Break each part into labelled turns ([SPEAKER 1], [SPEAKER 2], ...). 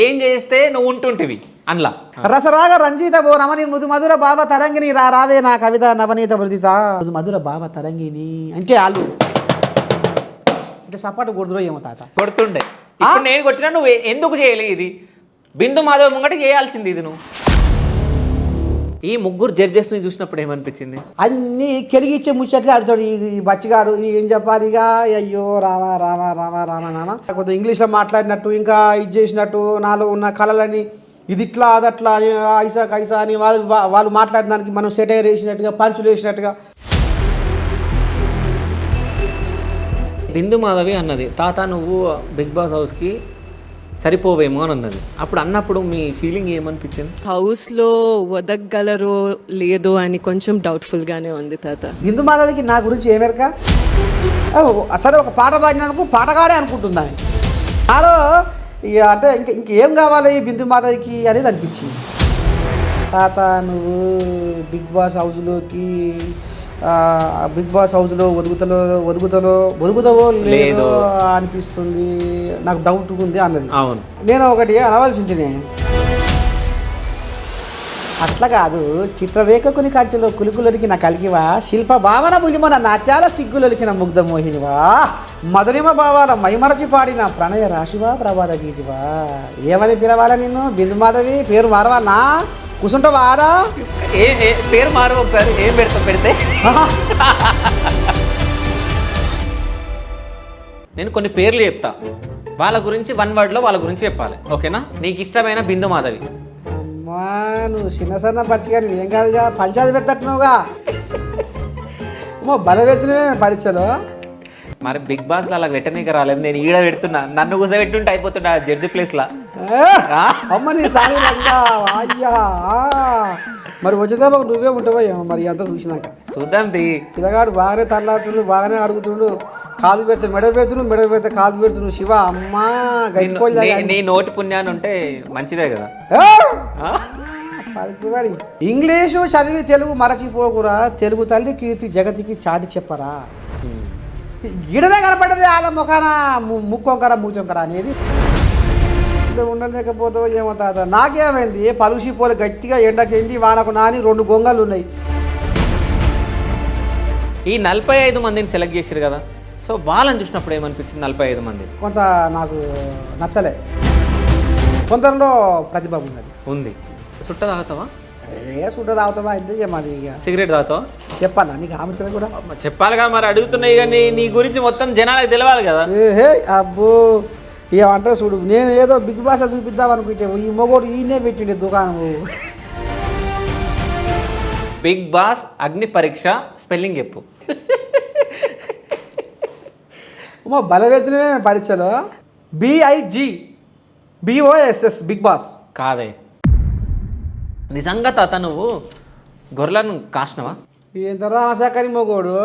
[SPEAKER 1] ఏం చేస్తే నువ్వు ఉంటుంటివి అందులో.
[SPEAKER 2] రసరాగ రంజిత ఓ రమణి మృదు మధుర భావ తరంగిణి రావే నా కవిత నవనీత వృదిత మృదు మధుర భావ తరంగిణి అంటే వాళ్ళు అంటే సపాటు కొడుతురో ఏమో తాత
[SPEAKER 1] కొడుతుండే. ఇప్పుడు నేను కొట్టినా నువ్వు ఎందుకు చేయలేదు? ఇది బిందు మాధవ్ ముంగట చేయాల్సింది ఇది నువ్వు. ఈ ముగ్గురు జడ్జెస్ని చూసినప్పుడు ఏమనిపించింది?
[SPEAKER 2] అన్నీ కెలిగిచ్చే ముచ్చట్లే ఆడుతాడు ఈ బచ్చిగాడు. ఏం చెప్పాలి ఇక? అయ్యో రామ రామ రామ రామ రామ కొంచెం ఇంగ్లీష్లో మాట్లాడినట్టు ఇంకా ఇది చేసినట్టు నాలో ఉన్న కళలని ఇది ఇట్లా అదట్లా అని ఐసా కైసా అని వాళ్ళు మాట్లాడిన దానికి మనం సెటైర్ వేసినట్టుగా పంచులు వేసినట్టుగా.
[SPEAKER 1] బిందు మాధవి అన్నది తాత నువ్వు బిగ్ బాస్ హౌస్కి సరిపోవేమో అని అన్నది. అప్పుడు అన్నప్పుడు మీ ఫీలింగ్ ఏమనిపించింది?
[SPEAKER 3] హౌస్లో వదగలరో లేదో అని కొంచెం డౌట్ఫుల్గానే ఉంది తాత.
[SPEAKER 2] బిందు మాధవికి నా గురించి ఏమేరక? సరే ఒక పాట పాడినందుకు పాటగాడే అనుకుంటున్నాను. నాలో ఇక అంటే ఇంకేం కావాలి బిందు మాధవికి అనేది అనిపించింది. తాత నువ్వు బిగ్ బాస్ హౌస్లో ఒదుగుతావో లేదో అనిపిస్తుంది, నాకు డౌట్ ఉంది అన్నది.
[SPEAKER 1] అవును,
[SPEAKER 2] నేను ఒకటి అనవలసింది. అట్లా కాదు, చిత్రరేఖకుని కంచెలో కులుకులొలికిన కలిగివా, శిల్ప భావన బులిమన నాట్యాల సిగ్గులొలికిన ముగ్ధ మోహినివా, మధురిమ భావాల మైమరచి పాడిన ప్రణయ రాశివా ప్రభాత గీతివా. ఏమని పిలవాలా నిన్ను? బిందు మాధవి పేరు మారవానా? కూర్చుంటావా ఆడా?
[SPEAKER 1] పేరు మారు ఒకసారి. ఏం పెడితే నేను కొన్ని పేర్లు చెప్తా, వాళ్ళ గురించి వన్ వర్డ్లో వాళ్ళ గురించి చెప్పాలి, ఓకేనా? నీకు ఇష్టమైన బిందు మాధవి.
[SPEAKER 2] అమ్మా నువ్వు చిన్న సన్న పచ్చిగా ఏం కాదుగా, పంచాయతీ పెట్టట్టున్నావుగా. బల పెడుతున్నావే పరీక్షలో.
[SPEAKER 1] మరి బిగ్ బాస్లో అలా పెట్టనీకి రాలేదు, నేను ఈడ పెడుతున్నా. నన్ను కూర్చోబెట్టుంటే అయిపోతుంటా జడ్జి ప్లేస్లా.
[SPEAKER 2] అమ్మ నీ సాగు అయ్యా. మరి వచ్చేదా నువ్వే ఉంటావో ఏమో మరి అంతా చూసినాక.
[SPEAKER 1] చూద్దాం తీ.
[SPEAKER 2] పిల్లగాడు బాగానే తల్లాడుతుండు, బాగానే అడుగుతుండు. కాలు పెడితే మెడ పెడితే కాలు పెడుతుండు. శివ అమ్మా
[SPEAKER 1] నీ నోటి పుణ్యాన్ని ఉంటే మంచిదే కదా.
[SPEAKER 2] ఇంగ్లీషు చదివి తెలుగు మరచిపోకురా, తెలుగు తల్లి కీర్తి జగతికి చాటి చెప్పరా. గిడనే కనపడ్డది ఆడ ముఖాన ముక్కొంకర మూచొంకర అనేది. ఉండలేకపోతావు ఏమో తాత. నాకేమైంది? పలుసి పోలు గట్టిగా ఎండకెండి వానకు నాని 2 గొంగళ్ళు ఉన్నాయి.
[SPEAKER 1] ఈ 45 మందిని సెలెక్ట్ చేశారు కదా, సో వాళ్ళని చూసినప్పుడు ఏమనిపించింది? 45 మంది
[SPEAKER 2] కొంత నాకు నచ్చలే. కొందరిలో ప్రతిభ
[SPEAKER 1] ఉంది. సుట్ట తాగుతావా?
[SPEAKER 2] సుట్ట తాగుతావా అంటే మరి
[SPEAKER 1] సిగరెట్ తాగుతావా?
[SPEAKER 2] చెప్పాలా నీకు? ఆమె కూడా
[SPEAKER 1] చెప్పాలిగా మరి. అడుగుతున్నాయి కానీ నీ గురించి మొత్తం జనాలకు తెలియాలి కదా.
[SPEAKER 2] అబ్బో ఏమంటారు చూడు, నేను ఏదో బిగ్ బాస్ చూపిద్దాం అనుకుంటే ఈ మొగోడు ఈయనే పెట్టిండే దుకాణం.
[SPEAKER 1] బిగ్ బాస్ అగ్ని పరీక్ష స్పెల్లింగ్ చెప్పు.
[SPEAKER 2] బల పెడుతున్నామే పరీక్షలో. BIGBOSS బిగ్ బాస్
[SPEAKER 1] కాదే. నిజంగా తాత నువ్వు గొర్రెలను కాసినవా?
[SPEAKER 2] ఎంత రామశాఖని మొగోడు.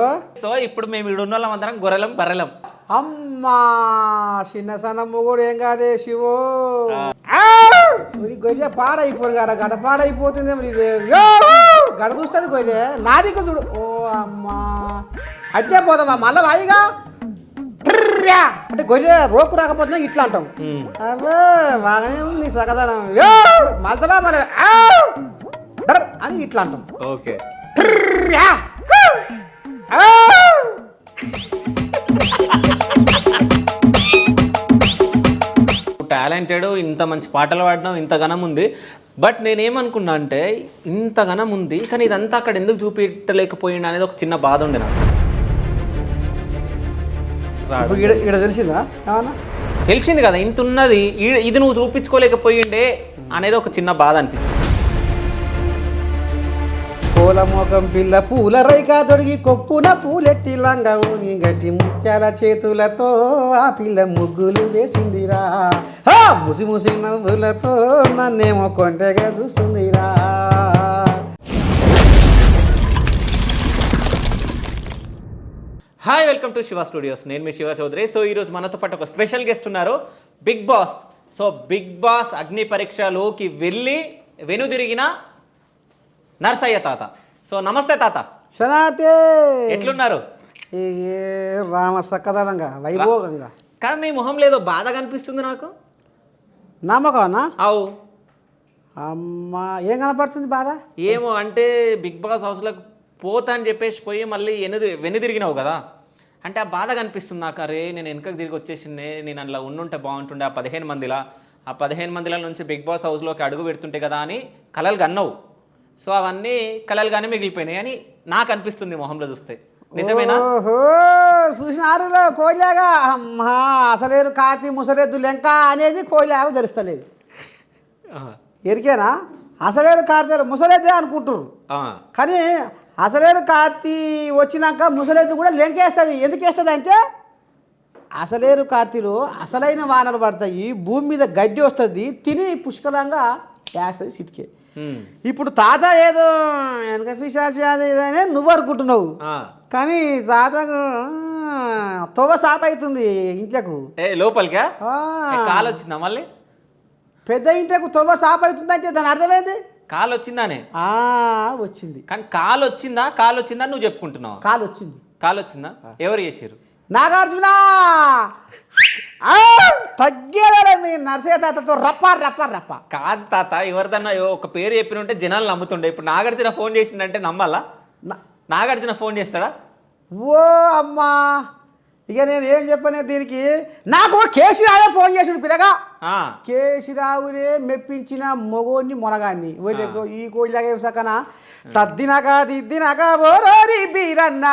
[SPEAKER 1] సో ఇప్పుడు మేము ఇక్కడ ఉన్న వాళ్ళం అందరం గొర్రెలం బర్రెలం.
[SPEAKER 2] అమ్మా చిన్న సన్న మొగోడు ఏం కాదే శివో. గొయ్య పాడైపోడు కదా, గడ పాడైపోతుంది. గడ చూస్తుంది గొయ్యే నాదిక చూడు. ఓ అమ్మా అట్టే పోదామా మళ్ళా వాయిగా అంటే గొర్రె రోకు రాకపోతున్నా ఇట్లా అంటాం. అవే బాగానే ఉంది సగదనం. మళ్ళా మరి అని ఇట్లా అంటాం.
[SPEAKER 1] ఓకే టాలెంటెడ్, ఇంత మంచి పాటలు పాడడం, ఇంత ఘనం ఉంది. బట్ నేనేమనుకున్నా అంటే ఇంత ఘనం ఉంది కానీ ఇదంతా అక్కడ ఎందుకు చూపించలేకపోయింది అనేది ఒక చిన్న బాధ ఉండే నాకు.
[SPEAKER 2] తెలిసిందా?
[SPEAKER 1] తెలిసింది కదా ఇంత ఉన్నది, ఇది నువ్వు చూపించుకోలేకపోయిండే అనేది ఒక చిన్న బాధ అనిపిస్తుంది.
[SPEAKER 2] పూల మోకం పిల్ల పూల రైకా తొడిగి కొప్పున పూలెట్టి లంగవు నీ గట్టి ముత్యాల చేతులతో ఆ పిల్ల ముగ్గులు వేసిందిరా, ముసి ముసి నవ్వులతో నన్నేమో కొంటెగా చూస్తుందిరా.
[SPEAKER 1] Hi, welcome to Shiva studios. నేను మీ శివ చౌదరి. సో ఈరోజు మనతో పాటు ఒక స్పెషల్ గెస్ట్ ఉన్నారు, Bigg Boss. So Bigg Boss అగ్ని పరీక్షలోకి వెళ్ళి వెనుదిరిగిన నర్సయ్య తాత. సో నమస్తే తాత.
[SPEAKER 2] శనార్థి
[SPEAKER 1] ఎట్లున్నారు?
[SPEAKER 2] రామ సక్కదనంగా వైభోగంగా.
[SPEAKER 1] కానీ నీ మొహం లేదో బాధ కనిపిస్తుంది నాకు.
[SPEAKER 2] నమ్మకమన్నా?
[SPEAKER 1] అవు.
[SPEAKER 2] అమ్మా ఏం కనపడుతుంది బాధ?
[SPEAKER 1] ఏమో అంటే బిగ్ బాస్ హౌస్లోకి పోతా అని చెప్పేసి పోయి మళ్ళీ వెనుదిరిగినావు కదా, అంటే ఆ బాధ కనిపిస్తుంది నాకు. అరే నేను వెనకకి తిరిగి వచ్చేసిందే, నేను అందులో ఉండుంటే బాగుంటుండే ఆ 15 మందిలా, ఆ 15 మందిల నుంచి బిగ్ బాస్ హౌస్లోకి అడుగు పెడుతుంటే కదా అని కలలు కన్నావు. సో అవన్నీ కలలుగానే మిగిలిపోయినాయి అని నాకు అనిపిస్తుంది మొహంలో చూస్తే. నిజమేనా?
[SPEAKER 2] ఓహో చూసినారులో కోయిలాగా. అమ్మా అసలేరు కార్తీ ముసరెద్దు లెంక అనేది కోయిలాగా తెలుస్తలేదు. ఎరికేనా? అసలేరు కార్తీలు ముసలేద్దే అనుకుంటుర్రు, కానీ అసలేరు కార్తీ వచ్చినాక ముసలేద్దు కూడా లెంకేస్తుంది. ఎందుకు వేస్తుంది అంటే అసలేరు కార్తీలో అసలైన వానలు పడతాయి, భూమి మీద గడ్డి వస్తుంది, తిని పుష్కలంగా వేస్తుంది సిటికే. ఇప్పుడు తాత ఏదో వెనక పిశాచి అది ఇదనే నువ్వు అనుకుంటున్నావు, కానీ తాతకు తొవ్వ సాప్ అవుతుంది ఇంట్లోకు.
[SPEAKER 1] లోపలికా కాలు వచ్చిందా మళ్ళీ?
[SPEAKER 2] పెద్ద ఇంట్లోకు తొవ్వ సాప్ అవుతుంది అంటే దాని అర్థమైంది
[SPEAKER 1] కాలు వచ్చిందానే?
[SPEAKER 2] వచ్చింది.
[SPEAKER 1] కానీ కాలు వచ్చిందా నువ్వు చెప్పుకుంటున్నావు?
[SPEAKER 2] కాలు వచ్చింది.
[SPEAKER 1] కాలు వచ్చిందా? ఎవరు చేసారు?
[SPEAKER 2] నాగార్జున తగ్గేదా మీ నర్సయ్య తాతతో రప్ప రప్ప రప్ప.
[SPEAKER 1] కాదు తాత, ఎవరిదన్నా ఒక పేరు చెప్పిన ఉంటే జనాలు నమ్ముతుండే. ఇప్పుడు నాగార్జున ఫోన్ చేసిందంటే నమ్మాలా? నాగార్జున ఫోన్ చేస్తాడా?
[SPEAKER 2] ఓ అమ్మా ఇక నేను ఏం చెప్పనే దీనికి. నాకు కేసీరావే ఫోన్ చేసిండు పిల్లగా. కేసీరావునే మెప్పించిన మొగోని మొనగాన్ని ఈ కోయిలాగే సకన తద్దినక దిద్దినక ఓరోరి బీరన్న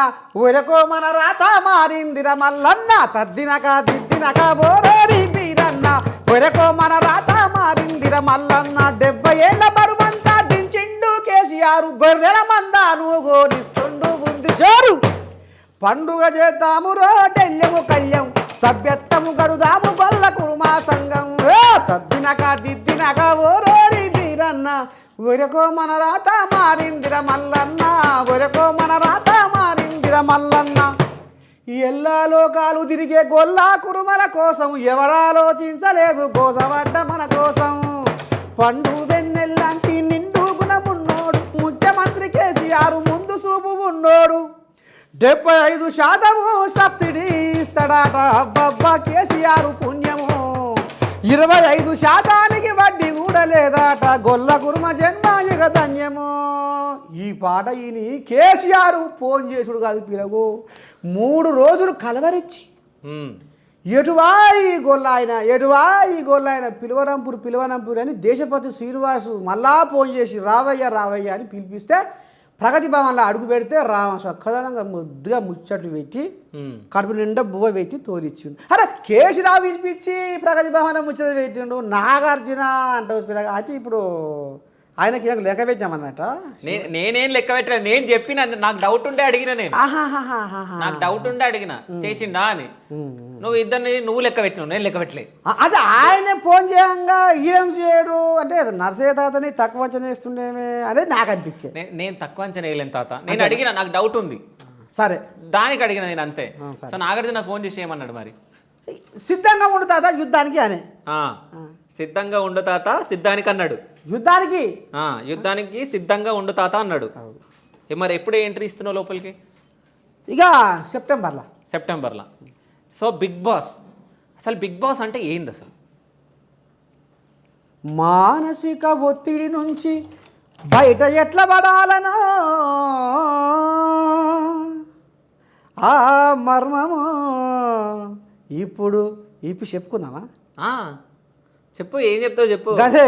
[SPEAKER 2] ఒరకో మన రాత మారిందిర మల్లన్న. తద్దినక దిద్దినక ఓరోరి బీరన్న ఒరకో మన రాత మారిందిర మల్లన్న. 70 ఏళ్ళ బరువంతా దించిండు కేసీఆర్, గొర్రెల మందాను గోరిస్తుండు ఉంది జోరు. పండుగ చేద్దాము రోడ్డెల్లెము కళ్యం, సభ్యత్వము గడుదాము గొల్ల కురుమా సంఘం. తద్దినక దిద్దినక ఓరోరి బీరన్న ఒరకో మన రాత మారిందిర మల్లన్న, ఒరకో మన రాత మారిందిర మల్లన్న. ఎల్లా లోకాలు తిరిగే గొల్లా కురుమల కోసం ఎవరాలోచించలేదు గోసపడ్డ మన కోసం. పండు వెన్నెల్లాంటి నిండు గుణమున్నోడు ముఖ్యమంత్రి కేసీఆర్ ముందు చూపు ఉన్నోడు. 75% సబ్సిడీ ఇస్తాడట అబ్బబ్బా కేసీఆర్ పుణ్యము. 25% వడ్డీ కూడా లేదట గొల్ల కుర్మ జన్మాయిక ధన్యము. ఈ పాట ఈని కేసీఆర్ ఫోన్ చేసుడు కాదు పిలగు, 3 రోజులు కలవరిచ్చి ఎటువాయి గొల్లాయన ఎటువాయి గొల్లాయన పిలువనంపూర్ అని దేశపతి శ్రీనివాసు మళ్ళా ఫోన్ చేసి రావయ్య అని పిలిపిస్తే ప్రగతి భవన్లో అడుగు పెడితే సక్కదనంగా ముద్దుగా ముచ్చట్లు పెట్టి కడుపు నిండా బువ్వ పెట్టి తోలిచ్చిండు. అరే కేసీరావు పిలిపించి ప్రగతి భవన్ ముచ్చట పెట్టిండు, నాగార్జున అంటావు పిల్లగా. అయితే ఇప్పుడు ఆయనకి లెక్క పెట్టామన్నట.
[SPEAKER 1] నేనేం లెక్క పెట్టా, నేను చెప్పిన నాకు డౌట్ ఉండే అడిగిన, నాకు డౌట్ ఉండే అడిగిన చేసిండా అని. నువ్వు ఇద్దరిని నువ్వు లెక్క పెట్టినావు, నేను లెక్క పెట్టలే.
[SPEAKER 2] అంటే ఆయన ఫోన్ చేయంగా ఏం చేయడు అంటే నర్సయ్య తాతని తక్కువ అంచనా వేస్తుండేమే అనేది నాకు అనిపించే.
[SPEAKER 1] నేను తక్కువ అంచనా వేయలేను తాత, నేను అడిగిన నాకు డౌట్ ఉంది
[SPEAKER 2] సరే దానికి
[SPEAKER 1] అడిగిన నేను అంతే. సో నాగార్జున ఫోన్ చేసి ఏమన్నాడు మరి?
[SPEAKER 2] సిద్ధంగా ఉండు తాత యుద్ధానికి అని.
[SPEAKER 1] సిద్ధంగా ఉండు తాత సిద్ధానికి అన్నాడు. యుద్ధానికి సిద్ధంగా ఉండు తాత అన్నాడు. మరి ఎప్పుడే ఎంట్రీ ఇస్తున్నావు లోపలికి?
[SPEAKER 2] ఇక సెప్టెంబర్లో.
[SPEAKER 1] సో బిగ్ బాస్, అసలు బిగ్ బాస్ అంటే ఏంది అసలు?
[SPEAKER 2] మానసిక ఒత్తిడి నుంచి బయట ఎట్లా పడాలనో ఆ మర్మము ఇప్పుడు చెప్పుకుందామా?
[SPEAKER 1] చెప్పు, ఏం చెప్తావు చెప్పు.
[SPEAKER 2] అదే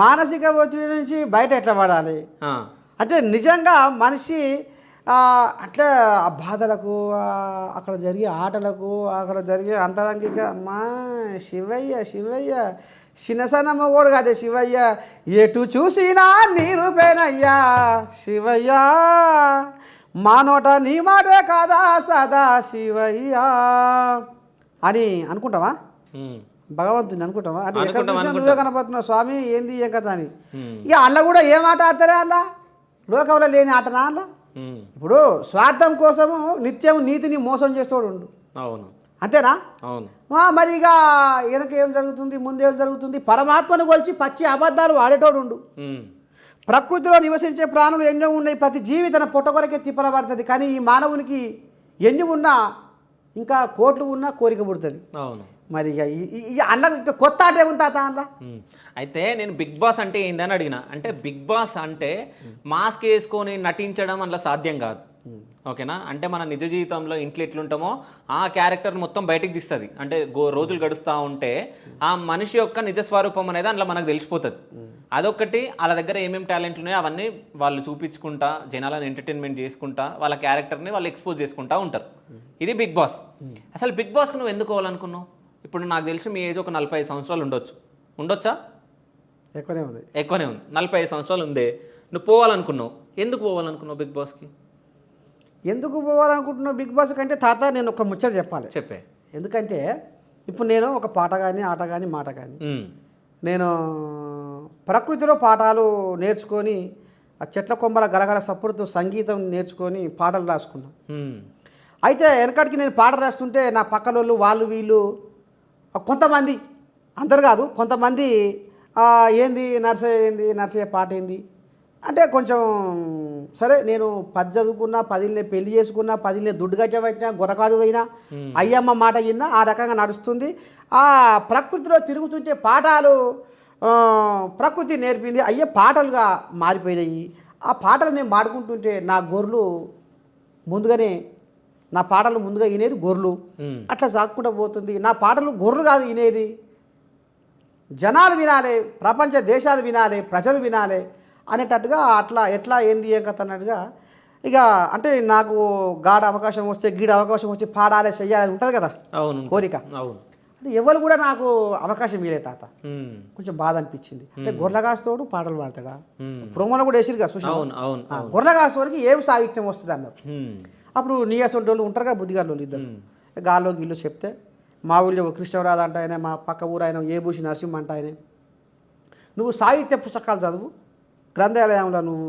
[SPEAKER 2] మానసిక ఒత్తిడి నుంచి బయట ఎట్లా పడాలి అంటే నిజంగా మనిషి అట్లా ఆ బాధలకు, అక్కడ జరిగే ఆటలకు, అక్కడ జరిగే అంతరంగిక అమ్మా శివయ్య చిన్నసన్న మగోడు కాదే శివయ్య. ఎటు చూసినా నీరు పేనయ్యా శివయ్య, మా నోట నీ మాటే కాదా సదా శివయ్య అని అనుకుంటావా? భగవంతుని అనుకుంటావా? అంటే ఎక్కడ నువ్వే కనపడుతున్నావు స్వామి ఏంది ఏం కదా అని. ఇక అన్న కూడా ఏం ఆట ఆడతారే అలా, లోకంలో లేని ఆటనా అలా. ఇప్పుడు స్వార్థం కోసము నిత్యం నీతిని మోసం చేస్తోడు ఉండు.
[SPEAKER 1] అవును,
[SPEAKER 2] అంతేనా?
[SPEAKER 1] అవును.
[SPEAKER 2] మరి ఇక వెనక ఏం జరుగుతుంది, ముందేం జరుగుతుంది? పరమాత్మను కొలిచి పచ్చి అబద్ధాలు ఆడేటోడు ఉండు. ప్రకృతిలో నివసించే ప్రాణులు ఎన్నో ఉన్నాయి, ప్రతి జీవి తన పొట్ట కొరకే తిప్పలబడుతుంది. కానీ ఈ మానవునికి ఎన్ని ఉన్నా ఇంకా కోట్లు ఉన్నా కోరిక పుడుతుంది. మరి ఇక అందులో ఇంకా కొత్త ఆట ఏముంది తాత అందులో?
[SPEAKER 1] అయితే నేను బిగ్ బాస్ అంటే ఏందని అడిగిన, అంటే బిగ్ బాస్ అంటే మాస్క్ వేసుకొని నటించడం అట్లా సాధ్యం కాదు. ఓకేనా, అంటే మన నిజ జీవితంలో ఇంట్లో ఎట్లుంటామో ఆ క్యారెక్టర్ మొత్తం బయటికి తీస్తుంది. అంటే రోజులు గడుస్తూ ఉంటే ఆ మనిషి యొక్క నిజ స్వరూపం అనేది అందులో మనకు తెలిసిపోతుంది. అదొకటి, వాళ్ళ దగ్గర ఏమేమి టాలెంట్ ఉన్నాయో అవన్నీ వాళ్ళు చూపించుకుంటా, జనాలను ఎంటర్టైన్మెంట్ చేసుకుంటా, వాళ్ళ క్యారెక్టర్ని వాళ్ళు ఎక్స్పోజ్ చేసుకుంటా ఉంటారు. ఇది బిగ్ బాస్. అసలు బిగ్ బాస్కి నువ్వు ఎందుకు పోవాలనుకున్నావు? ఇప్పుడు నాకు తెలిసి మీ ఏజ్ ఒక 45 సంవత్సరాలు ఉండొచ్చా?
[SPEAKER 2] ఎక్కువనే ఉంది.
[SPEAKER 1] ఎక్కువనే ఉంది. 45 సంవత్సరాలు ఉందే, నువ్వు పోవాలనుకున్నావు. ఎందుకు పోవాలనుకున్నావు బిగ్ బాస్కి?
[SPEAKER 2] ఎందుకు పోవాలనుకుంటున్నావు బిగ్ బాస్ కంటే తాత నేను ఒక ముచ్చట చెప్పాలి.
[SPEAKER 1] చెప్పే.
[SPEAKER 2] ఎందుకంటే ఇప్పుడు నేను ఒక పాట కానీ ఆట కానీ మాట కానీ నేను ప్రకృతిలో పాఠాలు నేర్చుకొని ఆ చెట్ల కొమ్మల గలగల సప్పుడుతో సంగీతం నేర్చుకొని పాటలు రాసుకున్నాను. అయితే వెనకటికి నేను పాట రాస్తుంటే నా పక్కలోళ్ళు వాళ్ళు వీళ్ళు కొంతమంది, అందరు కాదు కొంతమంది, ఏంది నర్సయ్య పాట ఏంది అంటే కొంచెం సరే నేను 10 చదువుకున్నా, 10 పెళ్లి చేసుకున్నా, 10 దుడ్డు కట్టబట్టినా, గొర్రకాడు అయినా, అయ్యమ్మ మాట విన్నా, ఆ రకంగా నడుస్తుంది. ఆ ప్రకృతిలో తిరుగుతుంటే పాఠాలు ప్రకృతి నేర్పింది, అయ్యే పాటలుగా మారిపోయినాయి. ఆ పాటలు నేను పాడుకుంటుంటే నా గొర్రెలు ముందుగానే, నా పాటలు ముందుగా వినేది గొర్రెలు, అట్లా సాగుకుంటూ పోతుంది. నా పాటలు గొర్రెలు కాదు వినేది, జనాలు వినాలి, ప్రపంచ దేశాలు వినాలి, ప్రజలు వినాలి అనేటట్టుగా అట్లా ఎట్లా ఏంది ఏం కథ అన్నట్టుగా ఇక అంటే నాకు అవకాశం వస్తే గీడ అవకాశం వచ్చి పాడాలి చెయ్యాలి ఉంటుంది కదా. అవును, కోరిక. అవును, అది ఎవరు కూడా నాకు అవకాశం ఇవ్వలేదు తాత. కొంచెం బాధ అనిపించింది. అంటే గొర్రెగాస్తోడు పాటలు పాడతాడా, ప్రోమోలో కూడా వేసిరు కదా చూసి. గొర్రెగాస్తోడికి ఏం సాహిత్యం వస్తుంది అన్నారు. అప్పుడు నీయసొంటి వాళ్ళు ఉంటారు కదా బుద్ధిగాళ్ళు ఇద్దరు, గాల్లోకి ఇల్లు చెప్తే మా ఊళ్ళో కృష్ణరాధ అంటే ఆయన, మా పక్క ఊరు ఆయన ఏబూసి నరసింహ అంటే ఆయన, నువ్వు సాహిత్య పుస్తకాలు చదువు, గ్రంథాలయంలో నువ్వు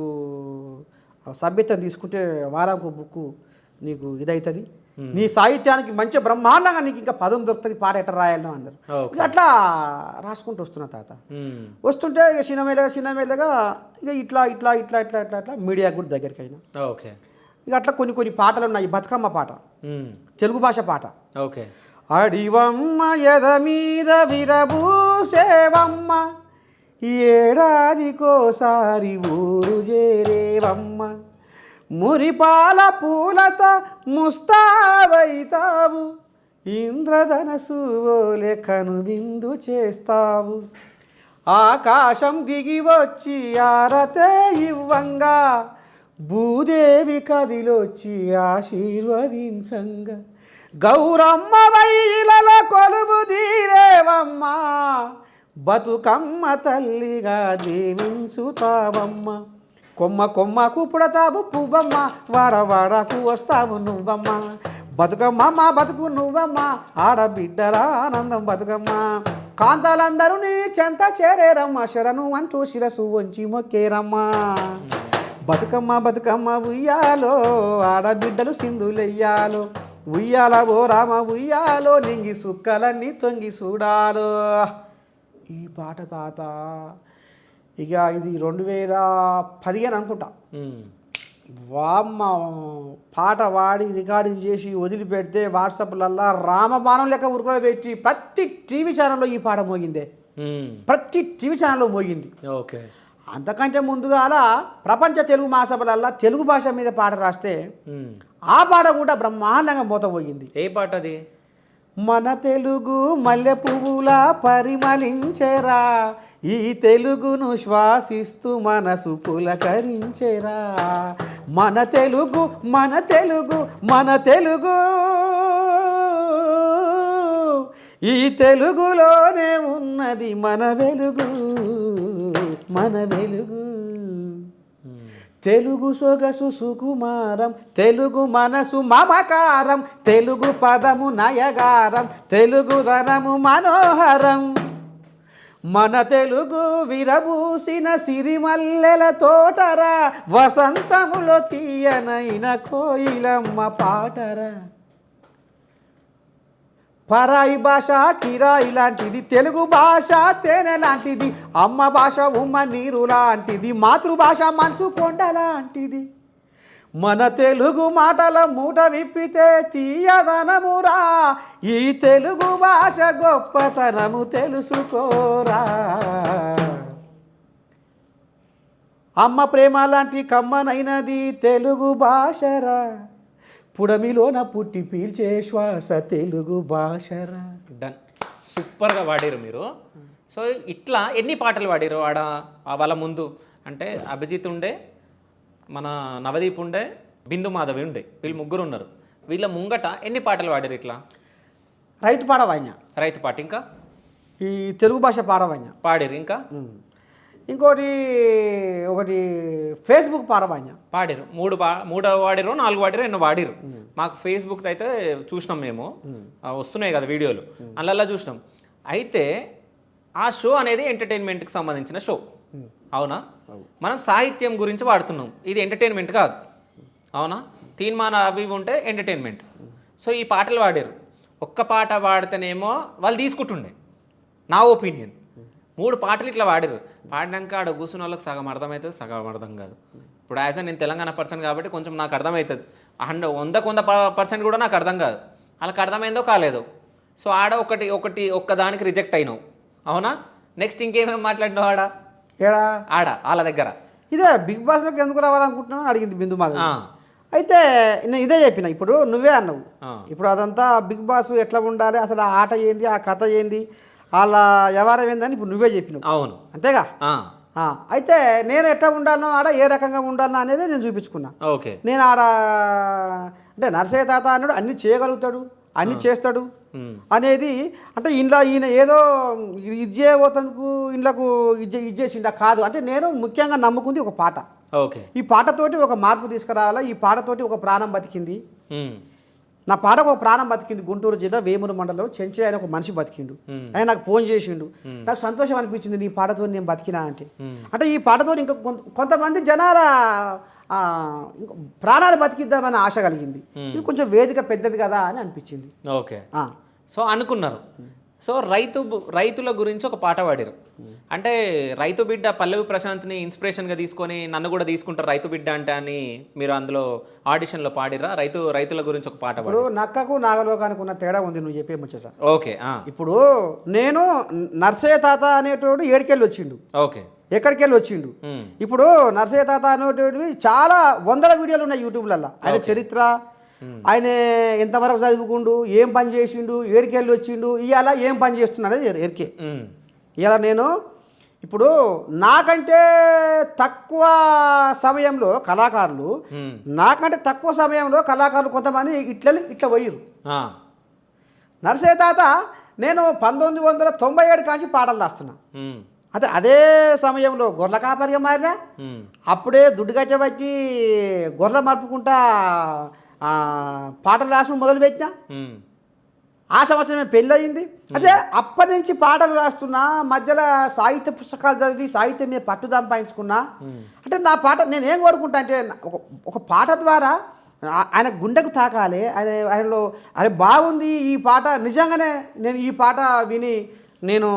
[SPEAKER 2] సభ్యత్వం తీసుకుంటే వారానికి బుక్కు నీకు ఇదవుతుంది, నీ సాహిత్యానికి మంచి బ్రహ్మాండంగా నీకు ఇంకా పదం దొరుకుతుంది, పాట ఎట్లా రాయాలను అన్నారు. ఇక అట్లా రాసుకుంటూ వస్తున్నా తాత. వస్తుంటే ఇక చిన్నమెల్లగా ఇక ఇట్లా ఇట్లా ఇట్లా ఇట్లా ఇట్లా ఇట్లా మీడియా కూడా దగ్గరికి అయినా. ఓకే, ఇక అట్లా కొన్ని పాటలు ఉన్నాయి. బతుకమ్మ పాట, తెలుగు భాష పాట. ఓకే. అడివమ్మ ఎద మీద విరబూసేవమ్మ, ఏడాదికోసారి ఊరు చేరేవమ్మ, మురిపాల పూలత ముస్తావైతావు, ఇంద్రధనసు ఓలే కనువిందు చేస్తావు, ఆకాశం దిగి వచ్చి ఆరతే ఇవ్వంగా, భూదేవి కదిలొచ్చి ఆశీర్వదించంగా, గౌరమ్మ వైల కొలువు తీరేవమ్మ, బతుకమ్మ తల్లిగా దీవించుతావమ్మ, కొమ్మ కొమ్మకు పుడతావు పువ్వమ్మ, వాడవాడకు వస్తావు నువ్వమ్మ, బతుకమ్మ మా బతుకు నువ్వమ్మ, ఆడబిడ్డల ఆనందం బతుకమ్మ, కాంతాలందరూ నీ చెంత చేరేరమ్మ, శరణు అంటూ శిరసు వంచి మొక్కేరమ్మ, బతుకమ్మ బతుకమ్మ ఉయ్యాలో, ఆడబిడ్డలు సింధులెయ్యాలో, ఉయ్యాల ఓ రామ ఉయ్యాలో, నింగి సుక్కలన్నీ తొంగి చూడాలో. ఈ పాట తాత ఇక ఇది 2015 అనుకుంటా. వామ్మ పాట వాడి రికార్డింగ్ చేసి వదిలిపెడితే వాట్సాప్లల్లా రామబాణం లెక్క ఉరుకులో పెట్టి ప్రతి టీవీ ఛానల్లో ఈ పాట మోగిందే, ప్రతి టీవీ ఛానల్లో మోగింది. ఓకే. అంతకంటే ముందుగా అలా ప్రపంచ తెలుగు మహాసభలల్లా తెలుగు భాష మీద పాట రాస్తే ఆ పాట కూడా బ్రహ్మాండంగా మోతపోయింది. ఏ పాట అది? మన తెలుగు మల్లె పువ్వులా పరిమళించెరా, ఈ తెలుగును శ్వాసిస్తూ మనసు పులకరించెరా, మన తెలుగు మన తెలుగు మన తెలుగు, ఈ తెలుగులోనే ఉన్నది మన వెలుగు మన వెలుగు, తెలుగు సొగసు సుకుమారం, తెలుగు మనసు మమకారం, తెలుగు పదము నయగారం, తెలుగు ధనము మనోహరం, మన తెలుగు విరబూసిన సిరిమల్లెల తోటరా, వసంతములో తీయనైన కోయిలమ్మ పాటరా, పరాయి భాష కిరాయి లాంటిది, తెలుగు భాష తేనె లాంటిది, అమ్మ భాష ఉమ్మ నీరు లాంటిది, మాతృభాష మంచు కొండ లాంటిది, మన తెలుగు మాటల మూట విప్పితే తీయదనమురా, ఈ తెలుగు భాష గొప్పతనము తెలుసుకోరా. అమ్మ ప్రేమ లాంటి కమ్మనైనది తెలుగు భాషరా, పుడమిలోన పుట్టి పీల్చే శ్వాస తెలుగు భాషరా.
[SPEAKER 1] డన్, సూపర్గా పాడారు మీరు. సో ఇట్లా ఎన్ని పాటలు పాడారు ఆడ వాళ్ళ ముందు? అంటే అభిజిత్ ఉండే, మన నవదీప్ ఉండే, బిందు మాధవి ఉండే, వీళ్ళు ముగ్గురు ఉన్నారు. వీళ్ళ ముంగట ఎన్ని పాటలు పాడారు ఇట్లా?
[SPEAKER 2] రైతు పాడవాయిన,
[SPEAKER 1] రైతు పాట, ఇంకా
[SPEAKER 2] ఈ తెలుగు భాష పాడవాయిన
[SPEAKER 1] పాడారు, ఇంకా
[SPEAKER 2] ఇంకోటి ఒకటి ఫేస్బుక్ పాడవాయిన
[SPEAKER 1] పాడారు. మూడు వాడిరు, 4 వాడిరు, ఎన్నో వాడిరు. మాకు ఫేస్బుక్ అయితే చూసినాం మేము, వస్తున్నాయి కదా వీడియోలు, అలా చూసినాం. అయితే ఆ షో అనేది ఎంటర్టైన్మెంట్కి సంబంధించిన షో, అవునా? మనం సాహిత్యం గురించి వాడుతున్నాం, ఇది ఎంటర్టైన్మెంట్ కాదు, అవునా? తీన్మాన అవి ఉంటే ఎంటర్టైన్మెంట్. సో ఈ పాటలు పాడారు. ఒక్క పాట పాడితేనేమో వాళ్ళు తీసుకుంటుండే, నా ఒపీనియన్. 3 పాటలు ఇట్లా పాడారు. పాడినాక ఆడ కూర్చున్న వాళ్ళకి సగం అర్థమవుతుంది, సగం అర్థం కాదు. ఇప్పుడు యాజ్ నేను తెలంగాణ పర్సన్ కాబట్టి కొంచెం నాకు అర్థమవుతుంది. 100% కూడా నాకు అర్థం కాదు. వాళ్ళకి అర్థమైందో కాలేదో. సో ఆడ ఒక్కదానికి రిజెక్ట్ అయినావు, అవునా? నెక్స్ట్ ఇంకేమేమి మాట్లాడినావు ఆడ వాళ్ళ దగ్గర?
[SPEAKER 2] ఇదే బిగ్ బాస్లోకి ఎందుకు రావాలనుకుంటున్నావు అడిగింది బిందు మాధవి. అయితే నేను ఇదే చెప్పిన, ఇప్పుడు నువ్వే అన్నావు, ఇప్పుడు అదంతా బిగ్ బాస్ ఎట్లా ఉండాలి, అసలు ఆ ఆట ఏంది, ఆ కథ ఏంది, వాళ్ళ వ్యవహారం ఏందని ఇప్పుడు నువ్వే చెప్పినావు.
[SPEAKER 1] అవును,
[SPEAKER 2] అంతేగా? అయితే నేను ఎట్లా ఉండాలనో ఆడ ఏ రకంగా ఉండాలనో అనేది నేను చూపించుకున్నా.
[SPEAKER 1] ఓకే.
[SPEAKER 2] నేను ఆడ అంటే నరసయ్య తాత అన్నాడు అన్నీ చేయగలుగుతాడు, అన్నీ చేస్తాడు అనేది, అంటే ఇంట్లో ఈయన ఏదో ఇది చేయబోతందుకు ఇంట్లోకు ఇది చేసిండా కాదు. అంటే నేను ముఖ్యంగా నమ్ముకుంది ఒక పాట.
[SPEAKER 1] ఓకే.
[SPEAKER 2] ఈ పాటతోటి ఒక మార్పు తీసుకురావాలా, ఈ పాటతోటి ఒక ప్రాణం బతికింది. నా పాటకు ఒక ప్రాణం బతికింది. గుంటూరు జిల్లా వేమూరు మండలం చెంచి ఆయన ఒక మనిషి బతికిండు. ఆయన నాకు ఫోన్ చేసిండు, నాకు సంతోషం అనిపించింది నీ పాటతో నేను బతికినా అంటే. అంటే ఈ పాటతో ఇంకా కొంతమంది జనాల ప్రాణాలు బతికిద్దామని ఆశ కలిగింది. ఇది కొంచెం వేదిక పెద్దది కదా అని అనిపించింది.
[SPEAKER 1] ఓకే. సో అనుకున్నారు. సో రైతుల గురించి ఒక పాట పాడారు. అంటే రైతు బిడ్డ పల్లవి ప్రశాంత్ని ఇన్స్పిరేషన్గా తీసుకొని నన్ను కూడా తీసుకుంటారు రైతు బిడ్డ అంటే అని మీరు అందులో ఆడిషన్లో పాడిరా? రైతుల గురించి ఒక పాట
[SPEAKER 2] ఇప్పుడు నక్కకు నాగలోకానికి ఉన్న తేడా ఉంది నువ్వు చెప్పే ముచ్చట.
[SPEAKER 1] ఓకే.
[SPEAKER 2] ఇప్పుడు నేను నర్సయ్య తాత అనేటోడు ఏడికెళ్ళి వచ్చిండు.
[SPEAKER 1] ఓకే.
[SPEAKER 2] ఎక్కడికి వెళ్ళి వచ్చిండు. ఇప్పుడు నరసయ్య తాత అనేటివి చాలా వందల వీడియోలు ఉన్నాయి యూట్యూబ్లలో. ఆయన చరిత్ర, ఆయన ఎంతవరకు చదువుకుండు, ఏం పని చేసిండు, ఏడికెళ్ళి వచ్చిండు, ఇవాళ ఏం పని చేస్తున్నాడు అనేది ఎరికే. ఇలా నేను ఇప్పుడు నాకంటే తక్కువ సమయంలో కళాకారులు, నాకంటే తక్కువ సమయంలో కళాకారులు కొంతమంది ఇట్లా పోయిరు. నరసయ్య తాత నేను 1997 కాంచి పాటలు రాస్తున్నా. అదే సమయంలో గొర్రెల కాపరిగా మారినా, అప్పుడే దుడ్డు కట్టబట్టి గొర్రెల మలుపుకుంటా పాటలు రాసిన మొదలుపెట్టినా. ఆ సంవత్సరమే పెళ్ళయింది. అదే అప్పటి నుంచి పాటలు రాస్తున్నా, మధ్యలో సాహిత్య పుస్తకాలు చదివి సాహిత్యం మీద పట్టు సంపాదించుకున్నా. అంటే నా పాట నేను ఏం కోరుకుంటా అంటే ఒక పాట ద్వారా ఆయన గుండెకు తాకాలి, ఆయనలో అరే బాగుంది ఈ పాట, నిజంగానే నేను ఈ పాట విని నేను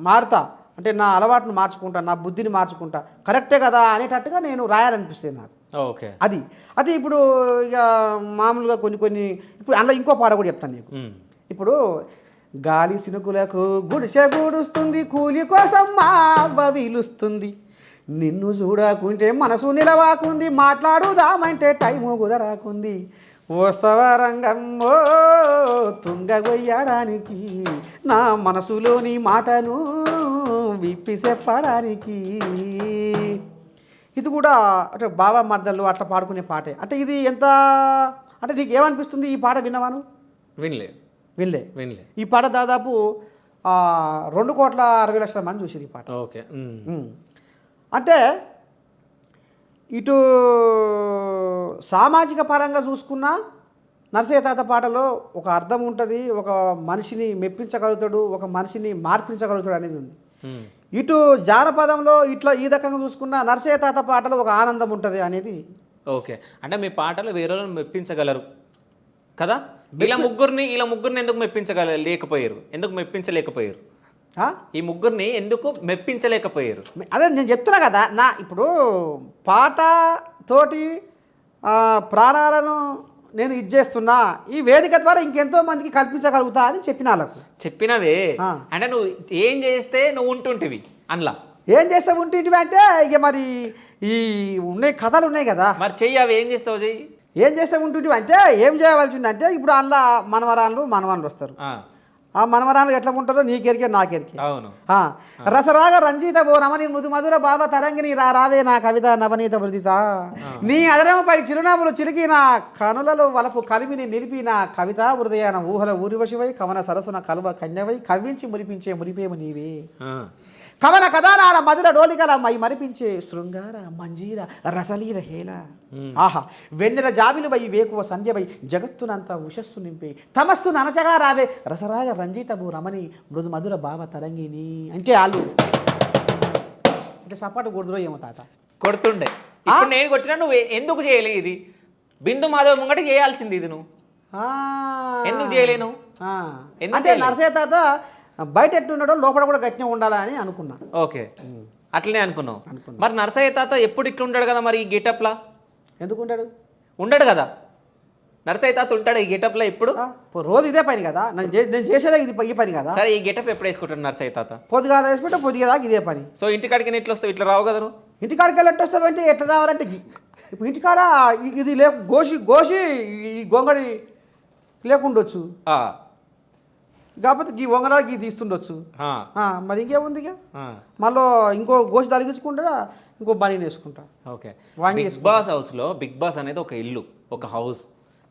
[SPEAKER 2] మారుతా, అంటే నా అలవాటును మార్చుకుంటా, నా బుద్ధిని మార్చుకుంటా, కరెక్టే కదా అనేటట్టుగా నేను రాయాలనిపిస్తుంది నాకు.
[SPEAKER 1] ఓకే.
[SPEAKER 2] అది ఇప్పుడు ఇక మామూలుగా కొన్ని ఇప్పుడు అందులో ఇంకో పాట కూడా చెప్తాను నీకు. ఇప్పుడు గాలి సినుకులకు గుడిసె గూడుస్తుంది, కూలి కోసం మా వీలుస్తుంది, నిన్ను చూడకుంటే మనసు నిలవాకుంది, మాట్లాడుదామంటే టైము కుదరాకుంది, వస్తవ రంగమ్మో తుంగగొయ్యడానికి, నా మనసులోని మాటను విప్పి చెప్పడానికి. ఇది కూడా అంటే బాబా మర్దలు అట్లా పాడుకునే పాటే. అంటే ఇది ఎంత అంటే నీకు ఏమనిపిస్తుంది ఈ పాట విన్నవాను? వినలే. ఈ పాట దాదాపు 2,60,00,000 మంది చూసారు ఈ పాట.
[SPEAKER 1] ఓకే.
[SPEAKER 2] అంటే ఇటు సామాజిక పరంగా చూసుకున్నా నరసయ్య తాత పాటలో ఒక అర్థం ఉంటుంది, ఒక మనిషిని మెప్పించగలుగుతాడు, ఒక మనిషిని మార్పించగలుగుతాడు అనేది ఉంది. ఇటు జానపదంలో ఇట్లా ఈ రకంగా చూసుకున్నా నరసయ్య తాత పాటలో ఒక ఆనందం ఉంటుంది అనేది.
[SPEAKER 1] ఓకే. అంటే మీ పాటలు వేరే వాళ్ళని మెప్పించగలరు కదా? ఇలా ముగ్గురిని ఎందుకు మెప్పించలేకపోయారు? ఈ ముగ్గురిని ఎందుకు మెప్పించలేకపోయారు?
[SPEAKER 2] అదే నేను చెప్తున్నా కదా, ఇప్పుడు పాట తోటి ప్రాణాలను నేను ఇచ్చేస్తున్నా ఈ వేదిక ద్వారా ఇంకెంతో మందికి కల్పించగలుగుతా అని చెప్పిన వాళ్ళకు.
[SPEAKER 1] చెప్పినవే
[SPEAKER 2] ఆ.
[SPEAKER 1] అంటే నువ్వు ఏం చేస్తే నువ్వు ఉంటుంటివి అందులో
[SPEAKER 2] ఏం చేస్తే ఉంటుంటివి అంటే ఇక మరి ఈ ఉన్నాయి కథలు ఉన్నాయి కదా,
[SPEAKER 1] మరి చెయ్యి అవి ఏం చేస్తావు చెయ్యి.
[SPEAKER 2] ఏం చేస్తే ఉంటుంటివి అంటే ఏం చేయవలసి ఉందంటే ఇప్పుడు అందులో మనవరాళ్ళు వస్తారు. ఆ మనవరాలు ఎట్లా ఉంటారో నీకెరికే నాకెరికే.
[SPEAKER 1] అవును.
[SPEAKER 2] రసరాగ రంజిత ఓ రమణి మృదు మధుర బాబా తరంగిణి రావే నా కవిత నవనీత వృదిత నీ అదరముపై చిరునవ్వులు చిలికి నా కనులలో వలపు కలిమిని నిలిపి నా కవిత హృదయాన ఊహల ఊరివశివై కవన సరసున కలువ కన్యవై కవ్వించి మురిపించే మురిపేము నీవే కవన కథానాల మధుర డోలికల మై మరిపించే శృంగార మంజీర రసలీల హేళ ఆహా వెన్నెల జాబిలువై వేకువ సంధ్యవై జగత్తునంతా ఉషస్సు నింపే తమస్సు ననచగా రావే రసరాగ రంజితబు రమణి మృదు మధుర భావ తరంగిని అంటే వాళ్ళు అంటే సపాటు కొడుతురో ఏమో తాత
[SPEAKER 1] కొడుతుండే. ఇప్పుడు నేను కొట్టినా నువ్వు ఎందుకు చేయలే ఇది? బిందు మాధవ్ ముంగట చేయాల్సింది ఇది నువ్వు ఎందుకు చేయలేను?
[SPEAKER 2] అంటే నరసయ్య తాత బయట ఎట్టున్నాడో లోపల కూడా గట్టిగా ఉండాలని అనుకున్నా.
[SPEAKER 1] ఓకే, అట్లనే అనుకున్నావు. మరి నరసయ్య తాత ఎప్పుడు ఇట్లా ఉంటాడు కదా, మరి ఈ గెటప్లా
[SPEAKER 2] ఎందుకు ఉంటాడు?
[SPEAKER 1] ఉండడు కదా నరసయ్య తాత, ఉంటాడు ఈ గెటప్లో ఇప్పుడు?
[SPEAKER 2] రోజు ఇదే పని కదా, నేను చేసేదే ఇది ఈ పని కదా.
[SPEAKER 1] సరే, ఈ గెటప్ ఎప్పుడు వేసుకుంటాడు నరసయ్య తాత?
[SPEAKER 2] పొద్దుగా వేసుకుంటే పొద్దుగా ఇదే పని.
[SPEAKER 1] సో ఇంటికాడికి ఎట్లా వస్తావు? ఇట్లా రావు కదా నువ్వు.
[SPEAKER 2] ఇంటికాడికి వెళ్ళి ఎట్లా వస్తావంటే ఎట్లా రావాలంటే ఇప్పుడు ఇంటికాడ ఇది గోసి ఈ గొంగడి లేకుండొచ్చు, కాకపోతే ఈ వంగరాకి తీస్తుండొచ్చు. మరి ఇంకేముంది ఇక మళ్ళీ ఇంకో గోషి తలిగించుకుంటా ఇంకో బనీ వేసుకుంటా.
[SPEAKER 1] ఓకే, బిగ్ బాస్ హౌస్లో బిగ్ బాస్ అనేది ఒక ఇల్లు, ఒక హౌస్.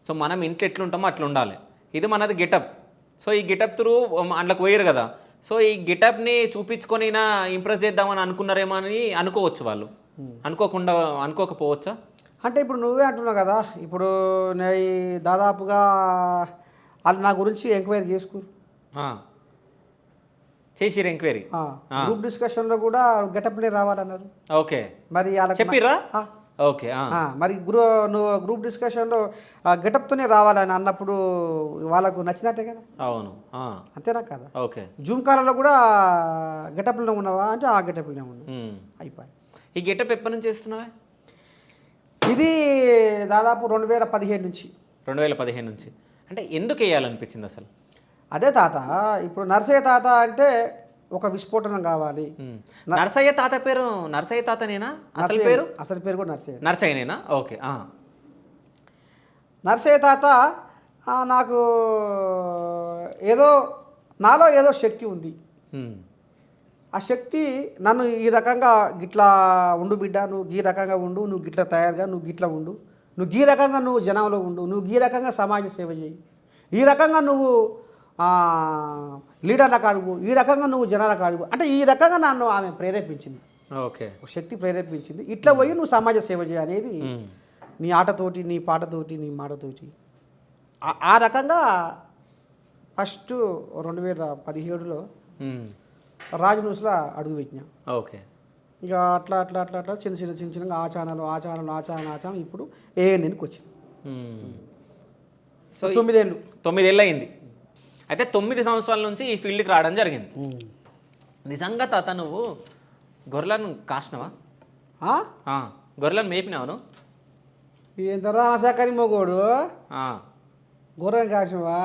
[SPEAKER 1] సో మనం ఇంట్లో ఎట్లుంటామో అట్లా ఉండాలి. ఇది మనది గెటప్. సో ఈ గెటప్ త్రూ అందులోకి పోయారు కదా. సో ఈ గెటప్ని చూపించుకొని ఇంప్రెస్ చేద్దామని అనుకున్నారేమో అని అనుకోవచ్చు వాళ్ళు. అనుకోకపోవచ్చా?
[SPEAKER 2] అంటే ఇప్పుడు నువ్వే అంటున్నావు కదా, ఇప్పుడు దాదాపుగా వాళ్ళు నా గురించి ఎంక్వైరీ చేసుకోరు,
[SPEAKER 1] చేసిరు ఎంక్వైరీ.
[SPEAKER 2] గ్రూప్ డిస్కషన్లో కూడా గెటప్లే రావాలన్నారు.
[SPEAKER 1] ఓకే,
[SPEAKER 2] మరి
[SPEAKER 1] చెప్పిర్రా? ఓకే,
[SPEAKER 2] మరి నువ్వు గ్రూప్ డిస్కషన్లో గెటప్తోనే రావాలని అన్నప్పుడు వాళ్ళకు నచ్చినట్టే కదా.
[SPEAKER 1] అవును,
[SPEAKER 2] అంతేనా కదా.
[SPEAKER 1] ఓకే,
[SPEAKER 2] జూమ్ కాలంలో కూడా గెటప్లో ఉన్నావా అంటే ఆ గెటప్లోనే ఉన్నా. అయిపోయి
[SPEAKER 1] ఈ గెటప్ ఎప్పటి నుంచి చేస్తున్నావా?
[SPEAKER 2] ఇది దాదాపు 2015 నుంచి.
[SPEAKER 1] 2015 నుంచి. అంటే ఎందుకు వేయాలనిపించింది అసలు?
[SPEAKER 2] అదే తాత, ఇప్పుడు నరసయ్య తాత అంటే ఒక విస్ఫోటనం కావాలి.
[SPEAKER 1] నరసయ్య తాత పేరు నరసయ్య తాతనేనా?
[SPEAKER 2] అసలు పేరు కూడా
[SPEAKER 1] నరసయ్యనేనా? ఓకే.
[SPEAKER 2] నరసయ్య తాత నాకు నాలో ఏదో శక్తి ఉంది. ఆ శక్తి నన్ను ఈ రకంగా గిట్లా ఉండు బిడ్డ, నువ్వు ఈ రకంగా ఉండు, నువ్వు గిట్లా తయారుగా, నువ్వు గిట్లా ఉండు, నువ్వు ఈ రకంగా నువ్వు జనంలో ఉండు, నువ్వు ఈ రకంగా సమాజ సేవ చేయి, ఈ రకంగా నువ్వు లీడర్లకు అడుగు, ఈ రకంగా నువ్వు జనాలకు అడుగు అంటే ఈ రకంగా నన్ను ఆమె ప్రేరేపించింది.
[SPEAKER 1] ఓకే,
[SPEAKER 2] శక్తి ప్రేరేపించింది. ఇట్లా పోయి నువ్వు సమాజ సేవ చేయ అనేది నీ ఆటతోటి, నీ పాటతోటి, నీ మాటతోటి ఆ రకంగా ఫస్ట్ 2017లో రాజు న్యూస్లో అడుగు పెట్టినా.
[SPEAKER 1] ఓకే,
[SPEAKER 2] ఇక అట్లా అట్లా అట్లా అట్లా చిన్నగా ఆ ఛానల్ ఇప్పుడు ANNకి వచ్చింది. సో 9
[SPEAKER 1] ఏళ్ళు అయింది. అయితే 9 సంవత్సరాల నుంచి ఈ ఫీల్డ్కి రావడం జరిగింది. నిజంగా తాత నువ్వు గొర్రెలను కాసినవా? గొర్రెలను మేపినావు?
[SPEAKER 2] ఎంత రామశాఖని మొగోడు గొర్రెను కాసినవా?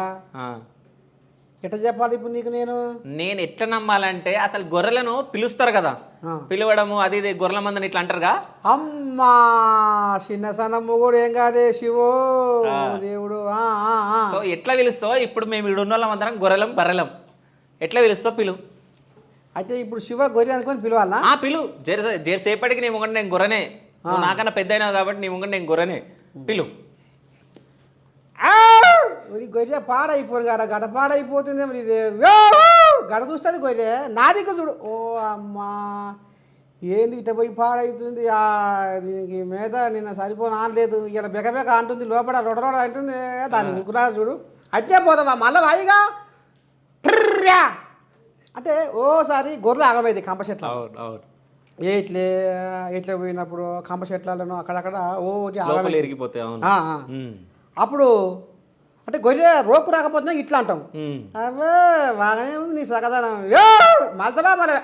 [SPEAKER 2] ఎట్లా చెప్పాలి ఇప్పుడు నీకు?
[SPEAKER 1] నేను ఎట్లా నమ్మాలంటే అసలు గొర్రెలను పిలుస్తారు కదా, పిలవడము అది ఇది గొర్రెల మందని ఇట్లా అంటారుగా.
[SPEAKER 2] అమ్మా చిన్న సన్న మొగోడు ఏం కాదే శివో దేవుడు.
[SPEAKER 1] సో ఎట్లా పిలుస్తావు? ఇప్పుడు మేము ఇక్కడ ఉన్న వాళ్ళందరం గొర్రెలం బర్రెలం, ఎట్లా పిలుస్తావు? పిలు.
[SPEAKER 2] అయితే ఇప్పుడు శివ గొర్రె అనుకొని పిలవాలా?
[SPEAKER 1] పిలు. జరసేపటికి నీ ముంగంటే నేను గొర్రెనే, నాకన్నా పెద్ద అయినావు కాబట్టి నీ ముంగంటే నేను గొర్రెనే. పిలు.
[SPEAKER 2] గొర్రె పాడైపోరు కదా, గడ పాడైపోతుంది. మరి ఇది గడ చూస్తుంది గొర్రె నాదిక చూడు. ఓ అమ్మా ఏంది ఇట్ట పోయి పాడవుతుంది. దీనికి మీద నిన్న సరిపోను ఆనలేదు, ఇలా బెకబెక అంటుంది, లోపల రొడరొడ అంటుంది. దాన్ని ముక్కురాడు చూడు. అట్టే పోతావా మళ్ళీ వాయిగా అంటే ఓసారి గొర్రెలు ఆగమైంది కంప చెట్ల. ఎట్లా పోయినప్పుడు కంప చెట్లను అక్కడక్కడ
[SPEAKER 1] ఎరిగిపోతాయి.
[SPEAKER 2] అప్పుడు అంటే గొర్రె రోకు రాకపోతున్నా ఇట్లా అంటాం. అవే బాగానే ఉంది నీ సగదానం మళ్తావా మళ్ళీ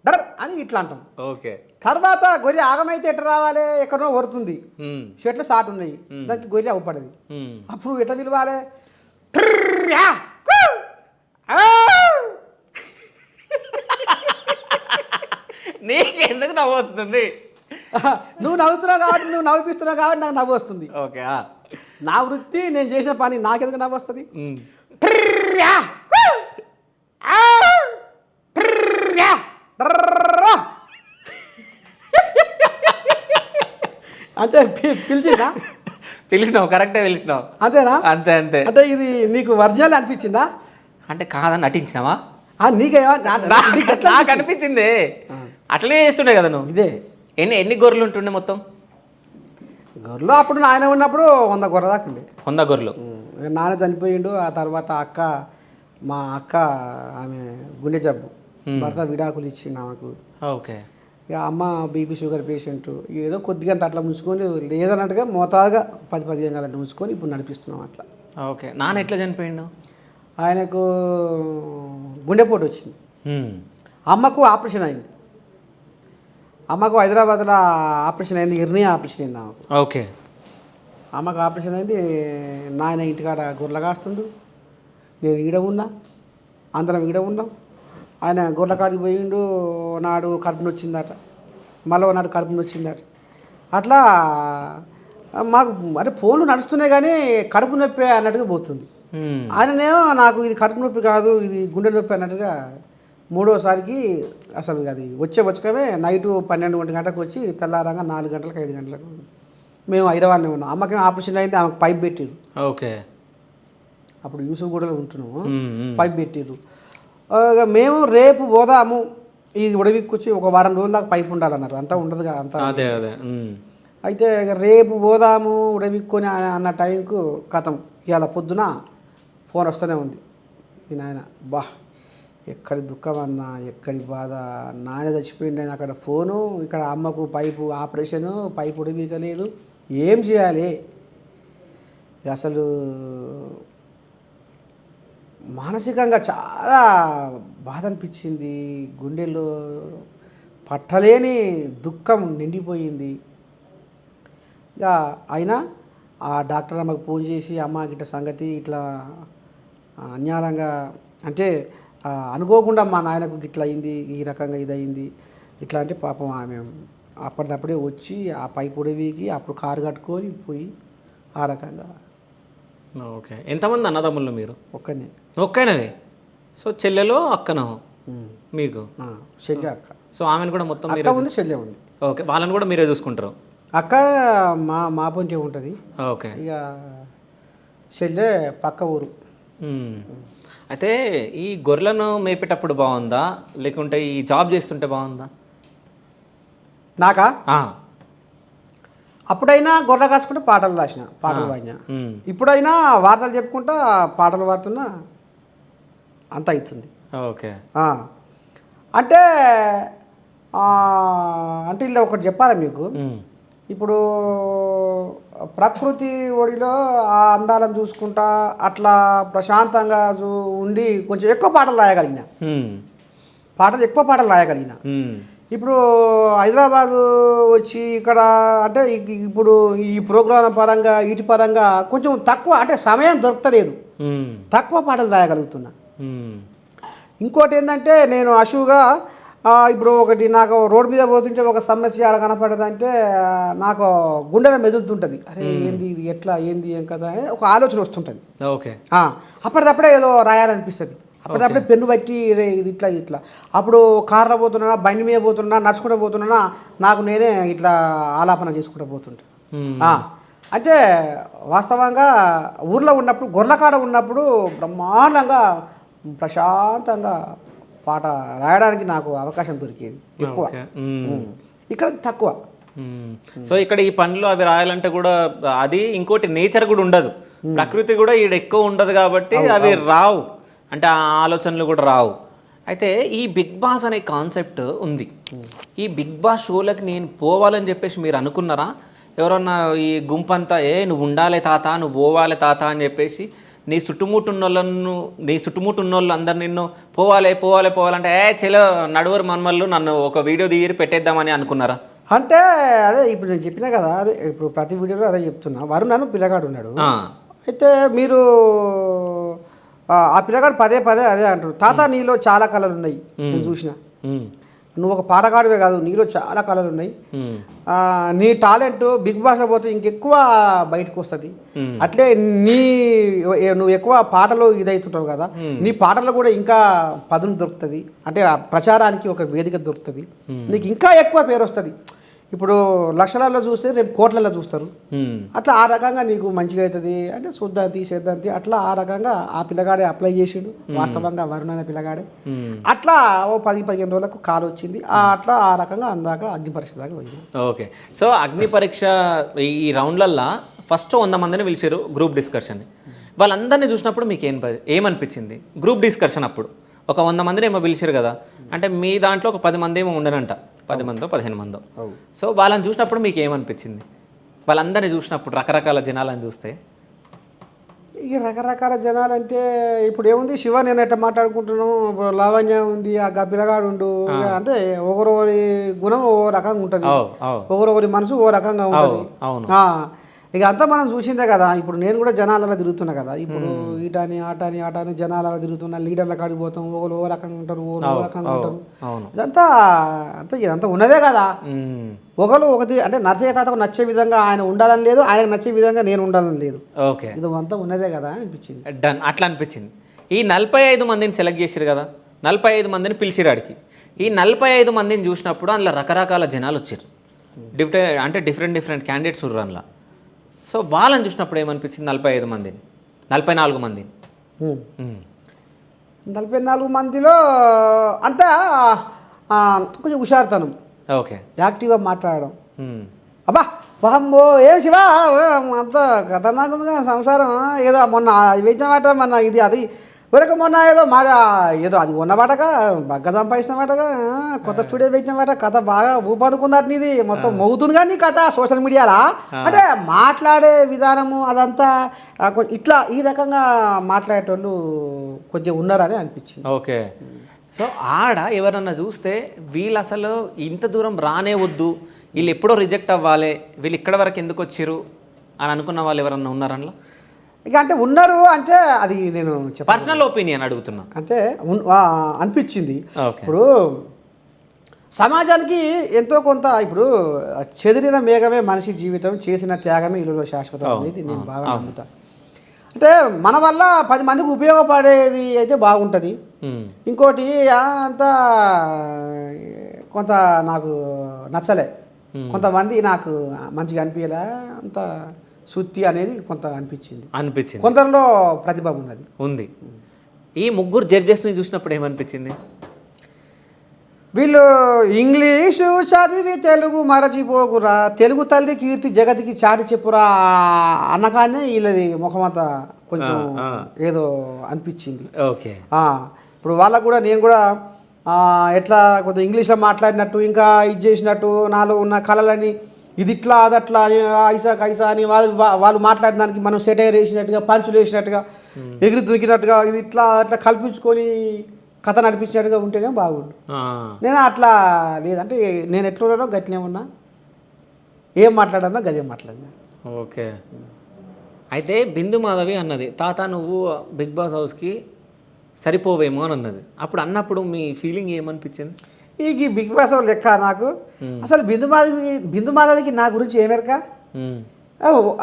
[SPEAKER 2] డర్ అని ఇట్లా అంటాం.
[SPEAKER 1] ఓకే.
[SPEAKER 2] తర్వాత గొర్రె ఆగమైతే ఎట్లా రావాలి, ఎక్కడో వరుతుంది, చెట్లు సాటు ఉన్నాయి, దానికి గొర్రె అవ్వపడది. అప్పుడు ఎట్లా పిలవాలి,
[SPEAKER 1] నీకెందుకు నవ్వు వస్తుంది?
[SPEAKER 2] నువ్వు నవ్వుతున్నావు కాబట్టి, నువ్వు నవ్విస్తున్నావు కాబట్టి నాకు నవ్వు వస్తుంది.
[SPEAKER 1] ఓకే.
[SPEAKER 2] నా వృత్తి, నేను చేసిన పని, నాకెందుకు నవ్వు వస్తుంది? అంటే పిలిచిందా?
[SPEAKER 1] పిలిచినావు, కరెక్టే పిలిచినావు.
[SPEAKER 2] అంతేనా?
[SPEAKER 1] అంతే అంతే.
[SPEAKER 2] అంటే ఇది నీకు ఒరిజినల్ అనిపించిందా?
[SPEAKER 1] అంటే కాదని నటించినావా?
[SPEAKER 2] నీకు
[SPEAKER 1] అనిపించింది. అట్లనే చేస్తుండే కదా నువ్వు.
[SPEAKER 2] ఇదే
[SPEAKER 1] ఎన్ని గొర్రెలు ఉంటుండే మొత్తం?
[SPEAKER 2] గొర్రెలు అప్పుడు నాయన ఉన్నప్పుడు 100 గొర్రె దాకా ఉండే.
[SPEAKER 1] 100 గొర్రెలు.
[SPEAKER 2] నాన్న చనిపోయిండు. ఆ తర్వాత మా అక్క ఆమె గుండె జబ్బు, భర్త విడాకులు ఇచ్చిండు ఆమెకు.
[SPEAKER 1] ఓకే.
[SPEAKER 2] ఇక అమ్మ బీపీ షుగర్ పేషెంట్. ఏదో కొద్దిగా అట్లా ముంచుకొని, లేదన్నట్టుగా మోతాదుగా 10-15 గంటలు ముంచుకొని ఇప్పుడు నడిపిస్తున్నాం అట్లా.
[SPEAKER 1] ఓకే. నాన్న ఎట్లా చనిపోయిండు?
[SPEAKER 2] ఆయనకు గుండెపోటు వచ్చింది. అమ్మకు ఆపరేషన్ అయింది. అమ్మకు హైదరాబాద్లో ఆపరేషన్ అయింది, హెర్నియా ఆపరేషన్ అయింది ఆమెకు.
[SPEAKER 1] ఓకే.
[SPEAKER 2] అమ్మకు ఆపరేషన్ అయింది. నాయన ఇంటికాడ గొర్రెలు కాస్తుండు, నేను ఈడ ఉన్నా, అందరం ఈడ ఉన్నాం. ఆయన గొర్రెల కాడికి పోయిండు. నాడు కడుపుని వచ్చిందట, మళ్ళీ నాడు కడుపుని వచ్చిందట. అట్లా మాకు అంటే ఫోన్లు నడుస్తున్నాయి కానీ కడుపు నొప్పి అన్నట్టుగా పోతుంది. ఆయననేమో నాకు ఇది కడుపు నొప్పి కాదు, ఇది గుండె నొప్పి అన్నట్టుగా. మూడోసారికి అసలు అది వచ్చకమే నైటు 12 గంటలకు వచ్చి తెల్లారంగా 4 గంటలకు 5 గంటలకు మేము హైదరాబాద్లో ఉన్నాం. అమ్మకేమో ఆపరేషన్ అయింది, ఆమెకు పైప్ పెట్టిరు.
[SPEAKER 1] ఓకే.
[SPEAKER 2] అప్పుడు యూసుఫ్గూడలో ఉంటున్నాము, పైప్ పెట్టిరు. మేము రేపు పోదాము, ఇది ఉడవిక్కొచ్చి ఒక వారం రోజుల దాకా పైప్ ఉండాలన్నారు. అంతా ఉండదుగా అంతా.
[SPEAKER 1] అదే అదే.
[SPEAKER 2] అయితే ఇక రేపు పోదాము ఉడవిక్కొని అన్న టైంకు కథం ఇవాళ పొద్దున ఫోన్ వస్తూనే ఉంది. ఈ నాయన బా ఎక్కడి దుఃఖం అన్నా, ఎక్కడి బాధ, నాయన చచ్చిపోయింది అక్కడ ఫోను, ఇక్కడ అమ్మకు పైపు ఆపరేషను, పైపు ఉడవికలేదు, ఏం చేయాలి అసలు. మానసికంగా చాలా బాధ అనిపించింది, గుండెల్లో పట్టలేని దుఃఖం నిండిపోయింది. ఇక అయినా ఆ డాక్టర్ అమ్మకు ఫోన్ చేసి, అమ్మ ఇట్లా సంగతి ఇట్లా అన్యాయంగా అంటే అనుకోకుండా మా నాయనకు ఇట్లా అయింది, ఈ రకంగా ఇది అయింది ఇట్లా అంటే పాపం ఆమె అప్పటిదప్పుడే వచ్చి ఆ పైపు ఉడవికి అప్పుడు కారు కట్టుకొని పోయి ఆ రకంగా.
[SPEAKER 1] ఓకే. ఎంతమంది అన్నదమ్ముళ్ళు మీరు?
[SPEAKER 2] ఒక్కనే.
[SPEAKER 1] సో చెల్లెలో అక్కనో మీకు?
[SPEAKER 2] చెల్లె అక్క.
[SPEAKER 1] సో ఆమెను కూడా మొత్తం
[SPEAKER 2] అక్క ఉంది, చెల్లె ఉంది.
[SPEAKER 1] ఓకే. వాళ్ళని కూడా మీరే చూసుకుంటారు?
[SPEAKER 2] అక్క మా పొంటే ఉంటుంది.
[SPEAKER 1] ఓకే.
[SPEAKER 2] ఇక చెల్లె పక్క ఊరు.
[SPEAKER 1] అయితే ఈ గొర్రెలను మేపేటప్పుడు బాగుందా, లేకుంటే ఈ జాబ్ చేస్తుంటే బాగుందా?
[SPEAKER 2] నాకా అప్పుడైనా గొర్రె కాసుకుంటే పాటలు రాసిన, పాటలు పాడినా. ఇప్పుడైనా వార్తలు చెప్పుకుంటా పాటలు పాడుతున్నా, అంత అవుతుంది.
[SPEAKER 1] ఓకే.
[SPEAKER 2] అంటే అంటే ఇలా ఒకటి చెప్పాలి మీకు. ఇప్పుడు ప్రకృతి ఒడిలో ఆ అందాలను చూసుకుంటా అట్లా ప్రశాంతంగా ఉండి కొంచెం ఎక్కువ పాటలు రాయగలిగిన, ఎక్కువ పాటలు రాయగలిగిన. ఇప్పుడు హైదరాబాదు వచ్చి ఇక్కడ అంటే ఇప్పుడు ఈ ప్రోగ్రాం పరంగా వీటి పరంగా కొంచెం తక్కువ, అంటే సమయం దొరకలేదు, తక్కువ పాటలు రాయగలుగుతున్నా. ఇంకోటి ఏంటంటే నేను అశువుగా ఇప్పుడు ఒకటి నాకు రోడ్డు మీద పోతుంటే ఒక సమస్య ఆడ కనపడదంటే నాకు గుండెలో మెదులుతుంటుంది. అరే ఏంది ఇది, ఎట్లా ఏంది ఏం కదా అనేది ఒక ఆలోచన వస్తుంటుంది.
[SPEAKER 1] ఓకే.
[SPEAKER 2] అప్పటిదప్పుడే ఏదో రాయాలనిపిస్తుంది. అప్పటిదప్పుడే పెన్ను బట్టి ఇది ఇట్లా ఇట్లా. అప్పుడు కార్లో పోతున్నా, బండి మీద పోతున్నా, నడుచుకుంటూ పోతున్నా, నాకు నేనే ఇట్లా ఆలాపన చేసుకుంటూ పోతుంటా. అంటే వాస్తవంగా ఊర్లో ఉన్నప్పుడు, గొర్రెకాడ ఉన్నప్పుడు బ్రహ్మాండంగా ప్రశాంతంగా పాట రాయడానికి నాకు అవకాశం దొరికేది ఎక్కువ. ఇక్కడ తక్కువ.
[SPEAKER 1] సో ఇక్కడ ఈ పనులు అవి రాయాలంటే కూడా అది ఇంకోటి నేచర్ కూడా ఉండదు, ప్రకృతి కూడా ఈడ ఎక్కువ ఉండదు కాబట్టి అవి రావు, అంటే ఆ ఆలోచనలు కూడా రావు. అయితే ఈ బిగ్ బాస్ అనే కాన్సెప్ట్ ఉంది. ఈ బిగ్ బాస్ షోలకి నేను పోవాలని చెప్పేసి మీరు అనుకున్నారా? ఎవరన్నా ఈ గుంపంతా నువ్వు ఉండాలి తాత, నువ్వు పోవాలి తాత అని చెప్పేసి నీ చుట్టుముట్టు ఉన్నోళ్ళు అందరు నిన్ను పోవాలంటే చెలో నడువరు మన్మల్లు నన్ను ఒక వీడియో దిగి పెట్టేద్దామని అనుకున్నారా?
[SPEAKER 2] అంటే అదే ఇప్పుడు నేను చెప్పినా కదా, అదే ఇప్పుడు ప్రతి వీడియోలో అదే చెప్తున్నా. వరుణ్ నన్ను పిల్లగాడు ఉన్నాడు, అయితే మీరు ఆ పిల్లగాడు పదే అదే అంటారు, తాత నీలో చాలా కళలు ఉన్నాయి, నేను చూసిన. నువ్వు ఒక పాటగాడివే కాదు, నీలో చాలా కళలు ఉన్నాయి. నీ టాలెంట్ బిగ్ బాస్లో పోతే ఇంకెక్కువ బయటకు వస్తుంది. అట్లే నువ్వు ఎక్కువ పాటలు ఇదవుతుంటావు కదా, నీ పాటలు కూడా ఇంకా పదును దొరుకుతుంది, అంటే ఆ ప్రచారానికి ఒక వేదిక దొరుకుతుంది, నీకు ఇంకా ఎక్కువ పేరు వస్తుంది. ఇప్పుడు లక్షలలో చూస్తే రేపు కోట్లలో చూస్తారు. అట్లా ఆ రకంగా నీకు మంచిగా అవుతుంది అంటే చేద్దాంతి అట్లా ఆ రకంగా ఆ పిల్లగాడే అప్లై చేసిండు. వాస్తవంగా వరుణ్ అనే పిల్లగాడే అట్లా ఓ 10-15 రోజులకు కాల్ వచ్చింది. అట్లా ఆ రకంగా అందాక అగ్ని పరీక్ష దాకా పోయింది.
[SPEAKER 1] ఓకే, సో అగ్ని పరీక్ష ఈ రౌండ్లల్లో ఫస్ట్ 100 మందిని పిలిచారు గ్రూప్ డిస్కషన్. వాళ్ళందరినీ చూసినప్పుడు మీకు ఏమనిపించింది? గ్రూప్ డిస్కషన్ అప్పుడు ఒక 100 మందిని ఏమో పిలిచారు కదా, అంటే మీ దాంట్లో ఒక 10 మంది ఏమో ఉండనంట, 10 మందో 15 మందో. సో వాళ్ళని చూసినప్పుడు మీకు ఏమనిపించింది? వాళ్ళందరినీ చూసినప్పుడు రకరకాల జనాలను చూస్తే
[SPEAKER 2] ఇక రకరకాల జనాలు అంటే ఇప్పుడు ఏముంది, శివ నేను ఎట్లా మాట్లాడుకుంటున్నాను, ఇప్పుడు లావణ్య ఉంది, ఆ పిల్లగాడు ఉండు, అంటే ఒకరి గుణం ఓ రకంగా ఉంటుంది, ఒకరి మనసు ఓ రకంగా ఉంటుంది. ఇక అంతా మనం చూసిందే కదా. ఇప్పుడు నేను కూడా జనాలలో తిరుగుతున్నా కదా, ఇప్పుడు ఈటాని ఆటాని జనాలలో తిరుగుతున్నా, లీడర్ల కాడికి పోతాం, ఓ రకంగా ఉంటారు, ఓ రకంగా ఉంటారు. ఇదంతా ఉన్నదే కదా. ఒకటి అంటే నర్సయ్య తాతకు నచ్చే విధంగా ఆయన ఉండాలని లేదు, ఆయనకు నచ్చే విధంగా నేను ఉండాలని లేదు.
[SPEAKER 1] ఓకే,
[SPEAKER 2] ఇది అంతా ఉన్నదే కదా అనిపించింది.
[SPEAKER 1] డన్, అట్లా అనిపించింది. ఈ 45 మందిని సెలెక్ట్ చేశారు కదా, 45 మందిని పిలిచిరు ఆడికి. ఈ 45 మందిని చూసినప్పుడు అందులో రకరకాల జనాలు వచ్చారు, డిఫరెంట్ క్యాండిడేట్స్ ఉర్రు అందులో. సో వాళ్ళని చూసినప్పుడు ఏమనిపించింది? 45 మందిని 44 మందిని
[SPEAKER 2] 44 మందిలో అంతా కొంచెం హుషారుతనం, ఓకే, యాక్టివ్గా మాట్లాడడం. అబ్బా బాంబో ఏం శివ అంత ఖతర్నాకుందిగా సంసారం, ఏదో మొన్న వేసినమాట మొన్న ఇది అది వరకు మొన్న ఏదో అది ఉన్నవాటగా బగ్గ సంపాదించినవాటగా, కొత్త స్టూడియో పెట్టినవాట, కథ బాగా ఊపదుకుందట, ఇది మొత్తం మోగుతుంది కానీ కథ సోషల్ మీడియాలో. అంటే మాట్లాడే విధానము అదంతా ఇట్లా ఈ రకంగా మాట్లాడేటోళ్ళు కొంచెం ఉన్నారని అనిపించింది.
[SPEAKER 1] ఓకే, సో ఆడ ఎవరన్నా చూస్తే వీళ్ళు అసలు ఇంత దూరం రానే వద్దు, వీళ్ళు ఎప్పుడో రిజెక్ట్ అవ్వాలి, వీళ్ళు ఇక్కడ వరకు ఎందుకు వచ్చారు అని అనుకున్న వాళ్ళు ఎవరన్నా ఉన్నారనలా?
[SPEAKER 2] ఇక అంటే ఉన్నారు అంటే అది నేను
[SPEAKER 1] పర్సనల్ ఒపీనియన్ అడుగుతున్నా.
[SPEAKER 2] అంటే అనిపించింది. ఇప్పుడు సమాజానికి ఎంతో కొంత, ఇప్పుడు చెదిరిన మేఘమే మనిషి జీవితం, చేసిన త్యాగమే ఇల్లులో శాశ్వతం అనేది నేను బాగా నమ్ముతాను. అంటే మన వల్ల 10 మందికి ఉపయోగపడేది అయితే బాగుంటుంది. ఇంకోటి అంతా కొంత నాకు నచ్చలే, కొంతమంది నాకు మంచిగా అనిపించలే, అంత శుద్ధి అనేది కొంత అనిపించింది. కొందరిలో ప్రతిభ ఉంది.
[SPEAKER 1] ఈ ముగ్గురు జడ్జెస్ని చూసినప్పుడు ఏమనిపించింది?
[SPEAKER 2] వీళ్ళు ఇంగ్లీషు చదివి తెలుగు మరచిపోకురా, తెలుగు తల్లి కీర్తి జగతికి చాటి చెప్పురా అన్నకానే వీళ్ళది ముఖమంతా కొంచెం ఏదో అనిపించింది.
[SPEAKER 1] ఓకే,
[SPEAKER 2] ఇప్పుడు వాళ్ళకు కూడా నేను కూడా ఎట్లా కొంచెం ఇంగ్లీష్లో మాట్లాడినట్టు, ఇంకా ఇది చేసినట్టు, నాలో ఉన్న కళలని ఇది ఇట్లా అదట్లా అని ఐసా అని వాళ్ళు మాట్లాడిన దానికి మనం సెటైర్ వేసినట్టుగా, పంచులు వేసినట్టుగా, ఎగిరి దొరికినట్టుగా, ఇది ఇట్లా అట్లా కల్పించుకొని కథ నడిపించినట్టుగా ఉంటేనే బాగుండు. నేను అట్లా లేదంటే నేను ఎట్లున్నానో గట్లనే ఉన్నా, ఏం మాట్లాడానో గదే మాట్లాడినా.
[SPEAKER 1] ఓకే, అయితే బిందు మాధవి అన్నది, తాత నువ్వు బిగ్ బాస్ హౌస్కి సరిపోవేమో అని అన్నది. అన్నప్పుడు మీ ఫీలింగ్ ఏమనిపించింది?
[SPEAKER 2] ఈ బిగ్ బాస్ లెక్క నాకు అసలు బిందు మాధవికి నా గురించి ఏమెరక,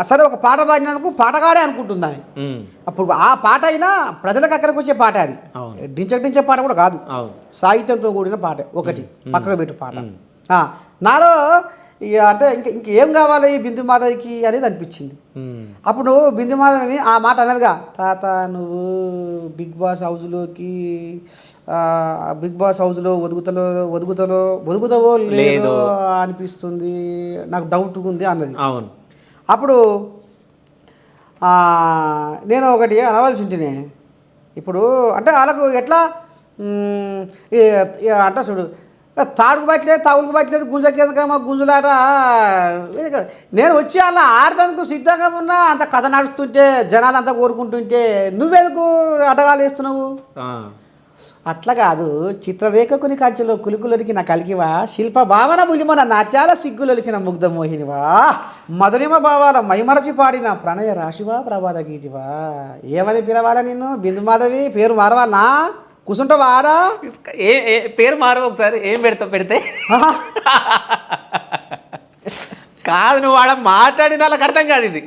[SPEAKER 2] సరే ఒక పాట పాడినందుకు పాటగాడే అనుకుంటుందని. అప్పుడు ఆ పాట అయినా ప్రజలకు అక్కడికి వచ్చే పాట, అది డించే పాట కూడా కాదు, సాహిత్యంతో కూడిన పాట, ఒకటి పక్కకు పెట్టు పాట. నాలో ఇక అంటే ఇంకేం కావాలి ఈ బిందు మాధవికి అనేది అనిపించింది. అప్పుడు బిందు మాధవిని ఆ మాట అనేదిగా, తాత నువ్వు బిగ్ బాస్ హౌస్లో ఒదుగుతావో లేదో అనిపిస్తుంది, నాకు డౌట్గా ఉంది అన్నది.
[SPEAKER 1] అవును,
[SPEAKER 2] అప్పుడు నేను ఒకటి అనవలసి ఉంటేనే, ఇప్పుడు అంటే వాళ్ళకు ఎట్లా అంటే చూడు, తాడుకు పట్టలేదు తగులుకు పట్టలేదు గుంజకేందుకమ్మా గుంజులాట నేను వచ్చి అలా ఆడదానికి సిద్ధంగా ఉన్నా అంత కథ నడుస్తుంటే జనాలు అంతా కోరుకుంటుంటే నువ్వెందుకు అడగాలు వేస్తున్నావు అట్లా కాదు చిత్రరేఖకుని కంచెలో కులుకులొలికి నా కలిగివా శిల్ప భావన బులిమన నాట్యాల సిగ్గులొలికిన ముగ్ధ మోహినివా మధురిమ భావాల మైమరచి పాడిన ప్రణయ రాశివా ప్రభాత గీతివా ఏమని పిలవాలా నిన్ను బిందు మాధవి పేరు మారవాలా కూర్చుంటావా ఆడా
[SPEAKER 1] పేరు మారు ఒకసారి ఏం పెడతావు పెడితే కాదు నువ్వు ఆడ మాట్లాడిన వాళ్ళకి అర్థం కాదు ఇది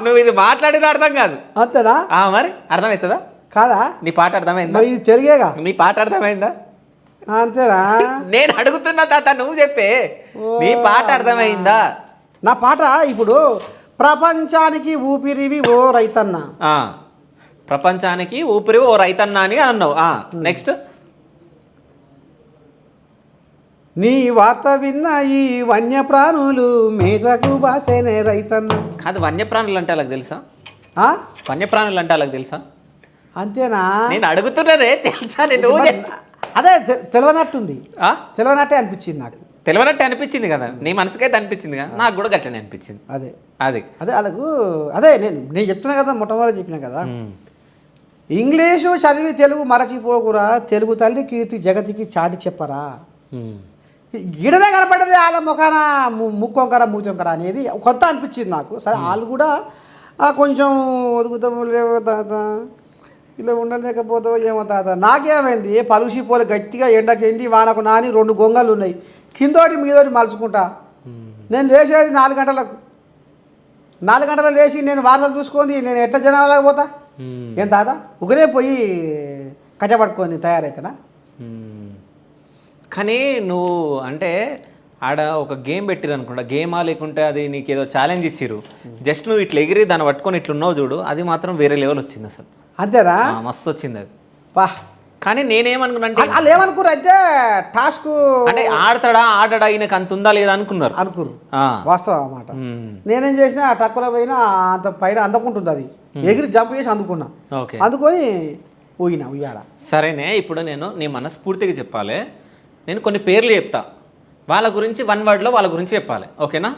[SPEAKER 1] నువ్వు ఇది మాట్లాడిన అర్థం కాదు
[SPEAKER 2] అంతేనా
[SPEAKER 1] మరి అర్థమవుతుందా
[SPEAKER 2] కాదా
[SPEAKER 1] నీ పాట అర్థమైందా
[SPEAKER 2] మరి ఇది తెలుగేగా
[SPEAKER 1] నీ పాట అర్థమైందా
[SPEAKER 2] అంతేనా
[SPEAKER 1] నేను అడుగుతున్నా తాత నువ్వు చెప్పే నీ పాట అర్థమైందా
[SPEAKER 2] నా పాట ఇప్పుడు ప్రపంచానికి ఊపిరివి ఓ రైతన్న
[SPEAKER 1] ప్రపంచానికి ఊపిరి ఓ రైతన్న అని అన్నావు నెక్స్ట్
[SPEAKER 2] నీ వార్త విన్న ఈ వన్యప్రాణులు మీదకు బాసేనే రైతన్న
[SPEAKER 1] అది వన్యప్రాణులు అంటే వాళ్ళకి తెలుసా వన్యప్రాణులు అంటే వాళ్ళకి తెలుసా
[SPEAKER 2] అంతేనా
[SPEAKER 1] నేను అడుగుతున్నానే తెలుసా నేను
[SPEAKER 2] అదే తెలియనట్టుంది తెలియనట్టే అనిపించింది నాకు
[SPEAKER 1] తెలియనట్టే అనిపించింది కదా నీ మనసుకైతే అనిపించింది కదా నాకు కూడా గట్లనే అనిపించింది
[SPEAKER 2] అదే
[SPEAKER 1] అదే
[SPEAKER 2] అదే అలాగూ అదే నేను చెప్తున్నా కదా మొట్టమొదటి చెప్పినా కదా ఇంగ్లీషు చదివి తెలుగు మరచిపోకురా తెలుగు తల్లి కీర్తి జగతికి చాటి చెప్పరా గిడనే కనపడ్డది వాళ్ళ ముఖాన ముక్కొంకర మూచొంకర అనేది కొత్త అనిపించింది నాకు సరే వాళ్ళు కూడా కొంచెం ఒదుగుతాము లేవో తాత ఇలా ఉండలేకపోతావు ఏమో తాత నాకేమైంది పలుసి పోలు గట్టిగా ఎండకి ఎండి వానకు నాని 2 గొంగళ్ళు ఉన్నాయి కిందోటి మీదోటి మలుచుకుంటా నేను లేచేది 4 గంటలకు 4 గంటలకు లేచి నేను వార్తలు చూసుకొని నేను ఎట్లా జనాలకు పోతా ఏం తాత ఒకరే పోయి కట్టపట్టుకొని తయారైతేనా
[SPEAKER 1] కానీ నువ్వు అంటే ఆడ ఒక గేమ్ పెట్టిరు అనుకుంటా గేమా లేకుంటే అది నీకు ఏదో ఛాలెంజ్ ఇచ్చిర్రు జస్ట్ నువ్వు ఇట్లా ఎగిరి దాన్ని పట్టుకొని ఇట్లున్నావు చూడు అది మాత్రం వేరే లెవెల్ వచ్చింది అసలు
[SPEAKER 2] అంతేనా
[SPEAKER 1] మస్తు వచ్చింది అది
[SPEAKER 2] పా
[SPEAKER 1] కానీ నేనేమనుకున్నా అంటే
[SPEAKER 2] వాళ్ళు ఏమనుకున్నారు అంటే టాస్క్
[SPEAKER 1] అంటే ఆడడా ఈయనకు అంత ఉందా లేదా అనుకున్నారు
[SPEAKER 2] వాస్తవం అన్నమాట నేనేం చేసినా టక్కున పోయినా అంత పైన అందుకుంటుంది అది ఎగిరి జంప్ చేసి అందుకున్నా అందుకొని ఊగినా ఉయ్యాల
[SPEAKER 1] సరేనే ఇప్పుడు నేను నీ మనస్ఫూర్తిగా చెప్పాలి నేను కొన్ని పేర్లు చెప్తా వాళ్ళ గురించి 1 వర్డ్లో వాళ్ళ గురించి చెప్పాలి ఓకేనా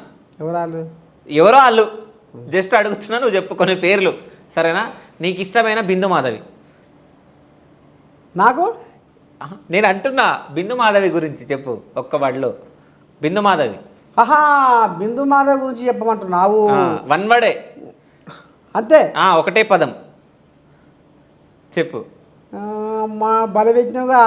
[SPEAKER 1] ఎవరో వాళ్ళు జస్ట్ అడుగుతున్నా నువ్వు చెప్పు కొన్ని పేర్లు సరేనా నీకు ఇష్టమైన బిందు మాధవి
[SPEAKER 2] నాకు
[SPEAKER 1] నేను అంటున్నా బిందు మాధవి గురించి చెప్పు ఒక్క వర్డ్లో బిందు మాధవి
[SPEAKER 2] బిందు మాధవి గురించి చెప్పమంటున్నావు
[SPEAKER 1] 1 వర్డే
[SPEAKER 2] అంతే
[SPEAKER 1] ఒకటే పదం చెప్పు
[SPEAKER 2] మా బలవిజ్ఞుగా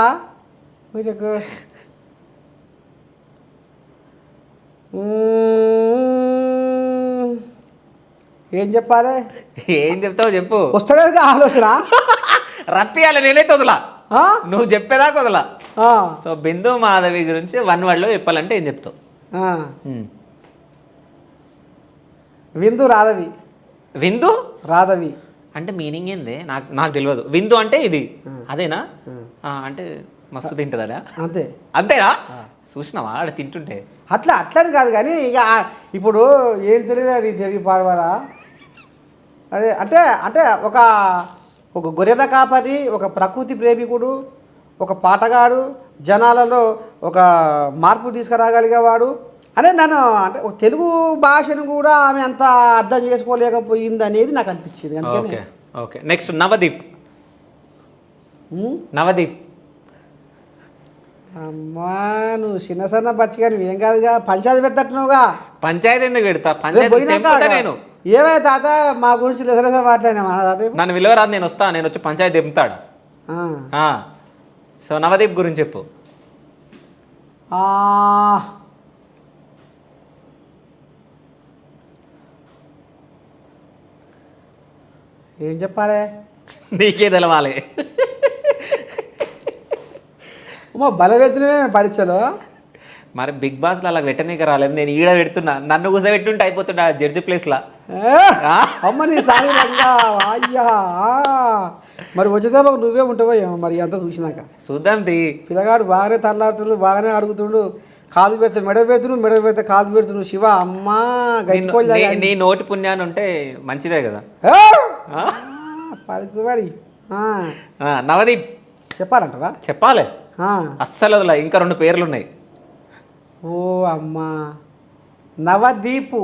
[SPEAKER 2] ఏం చెప్పాలి
[SPEAKER 1] ఏం చెప్తావు చెప్పు
[SPEAKER 2] వస్తాడుగా ఆలోచన
[SPEAKER 1] రప్పియాలి నేనైతే వదలా నువ్వు చెప్పేదాకా వదలా సో బిందు మాధవి గురించి 1 వర్డ్లో చెప్పాలంటే ఏం చెప్తావు
[SPEAKER 2] విందు రాధవి
[SPEAKER 1] విందు
[SPEAKER 2] రాధవి
[SPEAKER 1] అంటే మీనింగ్ ఏంది నాకు తెలియదు విందు అంటే ఇది అదేనా అంటే మస్తు తింటుందా అంతేనా చూసినావా ఆడ తింటుంటే
[SPEAKER 2] అట్లని కాదు కానీ ఇక ఇప్పుడు ఏం తెలియదు అది తిరిగి పాడవాడా అదే అంటే అంటే ఒక గొర్రెల కాపరి ఒక ప్రకృతి ప్రేమికుడు ఒక పాటగాడు జనాలలో ఒక మార్పు తీసుకురాగలిగేవాడు అనే నన్ను అంటే ఒక తెలుగు భాషను కూడా ఆమె అంత అర్థం చేసుకోలేకపోయింది అనేది నాకు అనిపించింది అందుకని
[SPEAKER 1] ఓకే నెక్స్ట్ నవదీప్
[SPEAKER 2] అమ్మా నువ్వు చిన్న సన్న బచ్చిగా నువ్వేం కాదుగా పంచాయతీ పెట్టట్టున్నావుగా
[SPEAKER 1] పంచాయతీ ఎందుకు పెడతా పంచాయతీ నేను
[SPEAKER 2] ఏమే తాత మా గురించి లెసలెస మాట్లాడినా
[SPEAKER 1] నన్ను విలువరాదు నేను వచ్చి పంచాయతీ దింపుతాడు సో నవదీప్ గురించి చెప్పు
[SPEAKER 2] ఏం చెప్పాలి
[SPEAKER 1] నీకే తెలవాలి
[SPEAKER 2] బల పెడుతున్నామే పరీక్షలో
[SPEAKER 1] మరి బిగ్ బాస్లో అలా పెట్టనీకి రాలేదు నేను ఈడ పెడుతున్నా నన్ను కూసబెట్టుంటే అయిపోతున్నా జడ్జి ప్లేస్లో
[SPEAKER 2] అమ్మ నీ సారి అయ్యా మరి వచ్చేదా నువ్వే ఉంటావో ఏమో మరి అంతా చూసినాక
[SPEAKER 1] చూద్దాం
[SPEAKER 2] పిల్లగాడు బాగానే తల్లాడుతుండు బాగానే అడుగుతుండు కాలు పెడితే మెడ పెడితే కాలు పెడుతుండు శివ అమ్మా గట్టిపోయి
[SPEAKER 1] నీ నోటి పుణ్యాన్ని ఉంటే మంచిదే కదా
[SPEAKER 2] పలుకుబడి
[SPEAKER 1] నవదీప్
[SPEAKER 2] చెప్పాలంటవా
[SPEAKER 1] చెప్పాలి
[SPEAKER 2] ఆ.
[SPEAKER 1] అస్సలు వదల. ఇంకా 2 పేర్లు ఉన్నాయి.
[SPEAKER 2] ఓ అమ్మా, నవదీపు.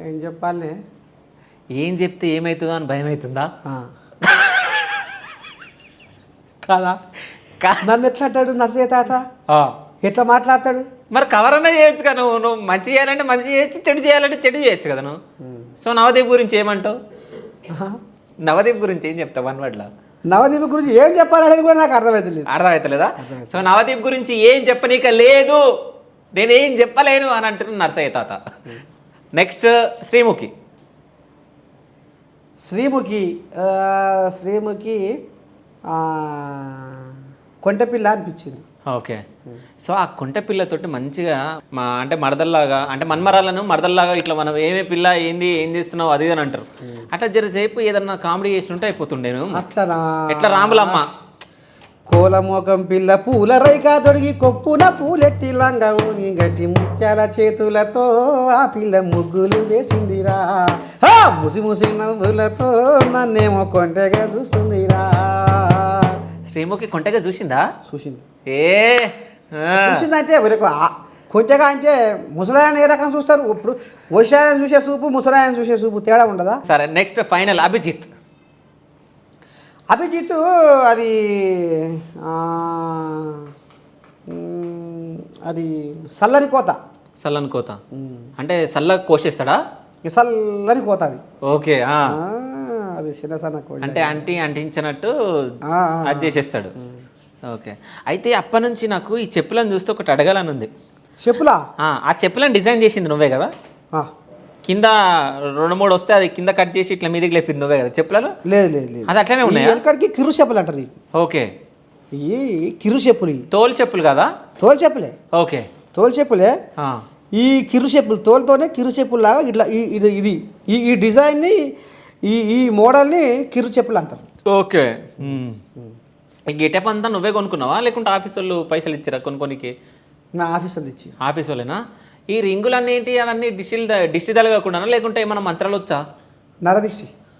[SPEAKER 2] ఏం చెప్పాలి?
[SPEAKER 1] ఏం చెప్తే ఏమవుతుందో అని భయం అవుతుందా?
[SPEAKER 2] కాదా? నన్ను ఎట్లా అంటాడు నర్సయ్య తాత? ఎట్లా మాట్లాడతాడు?
[SPEAKER 1] మరి కవర్ అన్నా చేయొచ్చు కదా నువ్వు. నువ్వు మంచి చేయాలంటే మంచి చేయొచ్చు, చెడు చేయాలంటే చెడు చేయొచ్చు కదా నువ్వు. సో నవదీప్ గురించి ఏమంటావు? నవదీప్ గురించి ఏం చెప్తావు 1 wordలో?
[SPEAKER 2] నవదీప్ గురించి ఏం చెప్పాలనేది కూడా నాకు అర్థమవుతలేదు.
[SPEAKER 1] అర్థమవుతలేదా? సో నవదీప్ గురించి ఏం చెప్పనీక లేదు, నేనేం చెప్పలేను అని అంటున్నాను నర్సయ్య తాత. నెక్స్ట్ శ్రీముఖి.
[SPEAKER 2] శ్రీముఖి కొంటపిల్ల అనిపించింది.
[SPEAKER 1] ఓకే. సో ఆ కొంట పిల్లతోటి మంచిగా అంటే మరదల్లాగా, అంటే మన్మరాలను మరదల్లాగా ఇట్లా మనం ఏమే పిల్ల ఏంది ఏం చేస్తున్నావు అది అని అంటారు. అట్లా జరసేపు ఏదన్నా కామెడీ చేసినట్టు అయిపోతుండేను.
[SPEAKER 2] అట్లా
[SPEAKER 1] ఎట్లా రాములమ్మ.
[SPEAKER 2] కోలమోకం పిల్ల పూల రైకా తొడిగి కొప్పున పూలెట్టి లంగవుని గట్టి ముత్యాల చేతులతో ఆ పిల్ల ముగ్గులు వేసిందిరా. ముసి ముసి నవ్వులతో నన్నేమో కొంటగా చూస్తుందిరా.
[SPEAKER 1] శ్రీముఖి కొంటగా చూసిందా?
[SPEAKER 2] చూసింది.
[SPEAKER 1] చూసిందంటే
[SPEAKER 2] కొంచెగా అంటే ముసలాయన ఏ రకం చూస్తారు? ఇప్పుడు వశాయన చూసే చూపు, ముసలాయన చూసే చూపు తేడా ఉండదా?
[SPEAKER 1] సరే నెక్స్ట్ ఫైనల్ అభిజిత్.
[SPEAKER 2] అది అది సల్లని కోత.
[SPEAKER 1] సల్లని కోత అంటే సల్ల కోసేస్తాడా?
[SPEAKER 2] సల్లని కోత అది.
[SPEAKER 1] ఓకే.
[SPEAKER 2] అది చిన్న సన్న కోత
[SPEAKER 1] అంటే అంటించినట్టు అది చేసేస్తాడు. ఓకే. అయితే అప్పటి నుంచి నాకు ఈ చెప్పులను చూస్తే ఒకటి అడగాలని ఉంది.
[SPEAKER 2] చెప్పులా? ఆ
[SPEAKER 1] చెప్పులను డిజైన్ చేసింది నువ్వే కదా? కింద 2-3 వస్తే అది కింద కట్ చేసి ఇట్లా మీదకి లేపింది నువ్వే కదా చెప్పులలో? లేదు, అది అట్లనే ఉన్నాయి.
[SPEAKER 2] వెనకడికి కిరు చెప్పులు అంటారు.
[SPEAKER 1] ఓకే.
[SPEAKER 2] ఈ కిరు చెప్పులు
[SPEAKER 1] తోలు చెప్పులు కదా?
[SPEAKER 2] తోలు చెప్పులే.
[SPEAKER 1] ఓకే,
[SPEAKER 2] తోలు చెప్పులే. ఈ కిరు చెప్పులు తోలుతోనే కిరు చెప్పులు లాగా ఇట్లా ఇది ఈ డిజైన్ని ఈ మోడల్ని కిరు చెప్పులు అంటారు.
[SPEAKER 1] ఓకే. ఈ గెటప్ అంతా నువ్వే కొనుక్కున్నావా లేకుంటే ఆఫీస్ వాళ్ళు పైసలు ఇచ్చారా కొనుక్కోనికి?
[SPEAKER 2] నా ఆఫీస్ వాళ్ళు ఇచ్చి.
[SPEAKER 1] ఆఫీస్ వాళ్ళేనా? ఈ రింగులు ఏంటి అవన్నీ దిష్టి తలగకుండా లేకుంటే ఏమన్నా మంత్రాలు వచ్చా?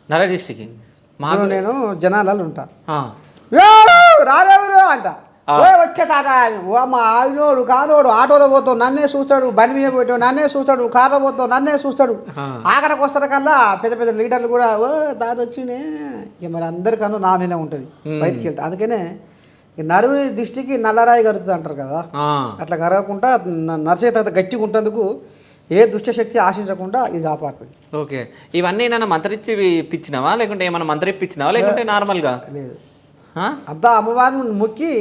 [SPEAKER 1] నరదిష్టికి
[SPEAKER 2] నేను జనాలలో ఉంటా. రాలేవురు అంట వచ్చే తాత మా ఆయనోడు కానోడు ఆటోలో పోతావు నన్నే చూస్తాడు, బండి మీద పోతావు నన్నే చూస్తాడు, కార్లో పోతావు నన్నే చూస్తాడు. ఆఖరికి వస్తారు కల్లా పెద్ద పెద్ద లీడర్లు కూడా ఓ తాత వచ్చినే ఇక మరి అందరికన్నా నా మీదే ఉంటుంది బయటికి వెళ్తే. అందుకనే నరుని దిష్టికి నల్లరాయి కరుగుతుంది అంటారు కదా, అట్లా కరగకుండా నర్సయ్య తాత గట్టిగా ఉంటందుకు ఏ దుష్టశక్తి ఆశించకుండా ఇది కాపాడుతుంది.
[SPEAKER 1] ఓకే. ఇవన్నీ ఏమైనా మంత్రిచ్చి ఇప్పించినావా లేకుంటే ఏమైనా మంత్రిప్పించినావా లేకుంటే నార్మల్గా?
[SPEAKER 2] లేదు, అంతా అమ్మవారిని మొక్కి